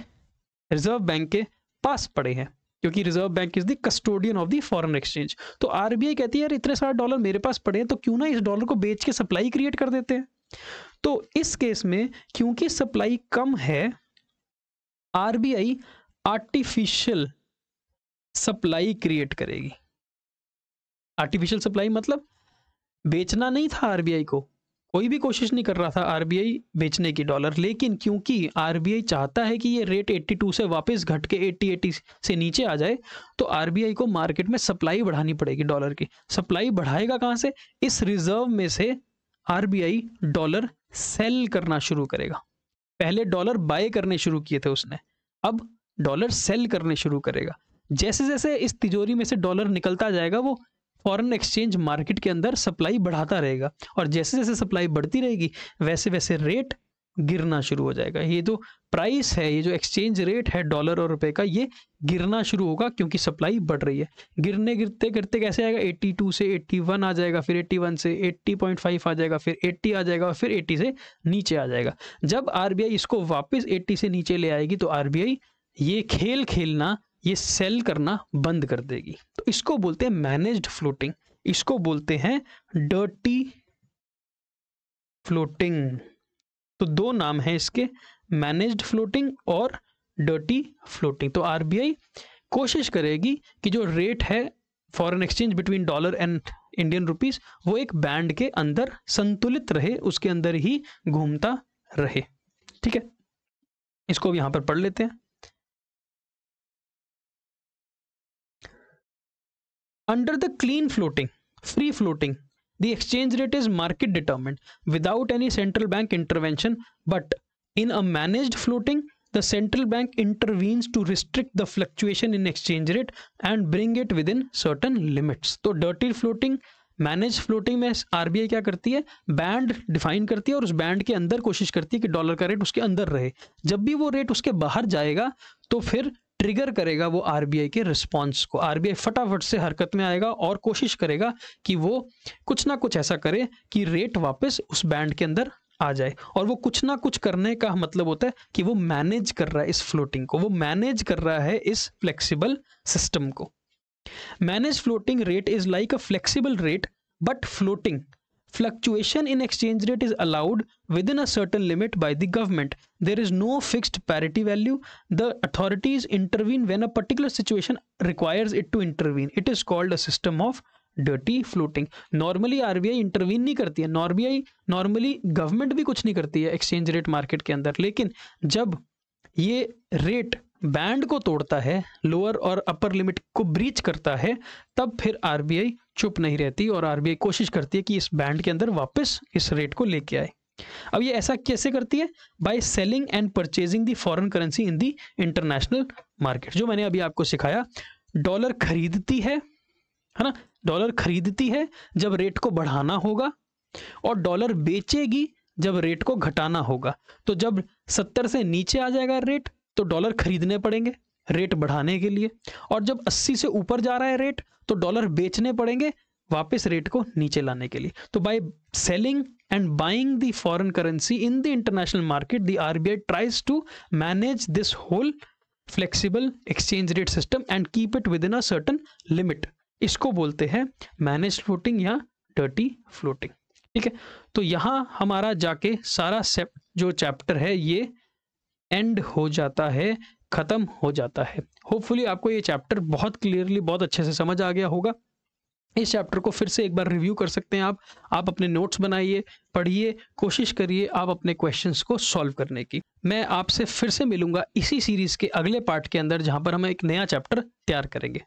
A: रिजर्व बैंक के पास पड़े हैं, क्योंकि reserve bank is the custodian of the foreign exchange. तो आरबीआई कहती है यार इतने सारे डॉलर मेरे पास पड़े हैं, तो क्यों ना इस डॉलर को बेच के सप्लाई क्रिएट कर देते हैं। तो इस केस में क्योंकि सप्लाई कम है, आरबीआई आर्टिफिशियल सप्लाई क्रिएट करेगी। आर्टिफिशियल सप्लाई मतलब बेचना नहीं था आरबीआई को, कोई भी कोशिश नहीं कर रहा था आरबीआई बेचने की डॉलर, लेकिन क्योंकि आरबीआई चाहता है कि ये रेट 82 से वापस घट के 80 से नीचे आ जाए, तो आरबीआई को मार्केट में सप्लाई बढ़ानी पड़ेगी डॉलर की। सप्लाई बढ़ाएगा कहाँ से? इस रिजर्व में से आरबीआई डॉलर सेल करना शुरू करेगा। पहले डॉलर बाय करने शुरू किए थे उसने, अब डॉलर सेल करने शुरू करेगा। जैसे जैसे इस तिजोरी में से डॉलर निकलता जाएगा, वो फॉरेन एक्सचेंज मार्केट के अंदर सप्लाई बढ़ाता रहेगा, और जैसे जैसे सप्लाई बढ़ती रहेगी वैसे वैसे रेट गिरना शुरू हो जाएगा। ये जो प्राइस है, ये जो एक्सचेंज रेट है डॉलर और रुपए का, ये गिरना शुरू होगा क्योंकि सप्लाई बढ़ रही है। गिरने गिरते गिरते कैसे आएगा, 82 से 81 आ जाएगा, फिर 81 से 80.5 आ जाएगा, फिर 80 आ जाएगा और फिर 80 से नीचे आ जाएगा। जब आरबीआई इसको वापस 80 से नीचे ले आएगी तो आरबीआई ये खेल खेलना, ये सेल करना बंद कर देगी। तो इसको बोलते हैं मैनेज्ड फ्लोटिंग, इसको बोलते हैं डर्टी फ्लोटिंग। तो दो नाम है इसके, मैनेज्ड फ्लोटिंग और डर्टी फ्लोटिंग। तो आरबीआई कोशिश करेगी कि जो रेट है foreign exchange between dollar and Indian rupees, वो एक बैंड के अंदर संतुलित रहे, उसके अंदर ही घूमता रहे। ठीक है, इसको भी यहां पर पढ़ लेते हैं। Under the clean floating, free floating, the exchange rate is market determined without any central bank intervention, but in a managed floating the central bank intervenes to restrict the fluctuation in exchange rate and bring it within certain limits. तो dirty floating, manage floating में RBI क्या करती है, band define करती है और उस band के अंदर कोशिश करती है कि डॉलर का रेट उसके अंदर रहे। जब भी वो रेट उसके बाहर जाएगा तो फिर ट्रिगर करेगा वो आरबीआई के रिस्पांस को। आरबीआई फटाफट से हरकत में आएगा और कोशिश करेगा कि वो कुछ ना कुछ ऐसा करे कि रेट वापस उस बैंड के अंदर आ जाए। और वो कुछ ना कुछ करने का मतलब होता है कि वो मैनेज कर रहा है इस फ्लोटिंग को, वो मैनेज कर रहा है इस फ्लेक्सिबल सिस्टम को। Manage floating rate is like a flexible rate but floating. Fluctuation in exchange rate is allowed within a certain limit by the government. There is no fixed parity value. The authorities intervene when a particular situation requires it to intervene. It is called a system of dirty floating. Normally RBI intervene नहीं करती है, normally government भी कुछ नहीं करती है exchange rate market के अंदर, लेकिन जब ये रेट बैंड को तोड़ता है, लोअर और अपर लिमिट को ब्रीच करता है, तब फिर आरबीआई चुप नहीं रहती और आरबीआई कोशिश करती है कि इस बैंड के अंदर वापस इस रेट को लेके आए। अब ये ऐसा कैसे करती है, bye selling and purchasing the foreign currency in the international market. जो मैंने अभी आपको सिखाया, डॉलर खरीदती है ना, डॉलर खरीदती है जब रेट को बढ़ाना होगा और डॉलर बेचेगी जब रेट को घटाना होगा। तो जब 70 से नीचे आ जाएगा रेट तो डॉलर खरीदने पड़ेंगे रेट बढ़ाने के लिए, और जब 80 से ऊपर जा रहा है रेट तो डॉलर बेचने पड़ेंगे वापस रेट को नीचे लाने के लिए। तो by selling and buying the foreign currency in the international market, the RBI tries to manage this whole flexible exchange rate system and keep it within a certain limit. इसको बोलते हैं manage floating या dirty floating. ठीक है, तो यहां हमारा जाके सारा जो चैप्टर है ये एंड हो जाता है, खत्म हो जाता है। होपफुली आपको ये चैप्टर बहुत क्लियरली, बहुत अच्छे से समझ आ गया होगा। इस चैप्टर को फिर से एक बार रिव्यू कर सकते हैं आप अपने नोट्स बनाइए, पढ़िए, कोशिश करिए आप अपने क्वेश्चंस को सॉल्व करने की। मैं आपसे फिर से मिलूंगा इसी सीरीज के अगले पार्ट के अंदर, जहां पर हम एक नया चैप्टर तैयार करेंगे।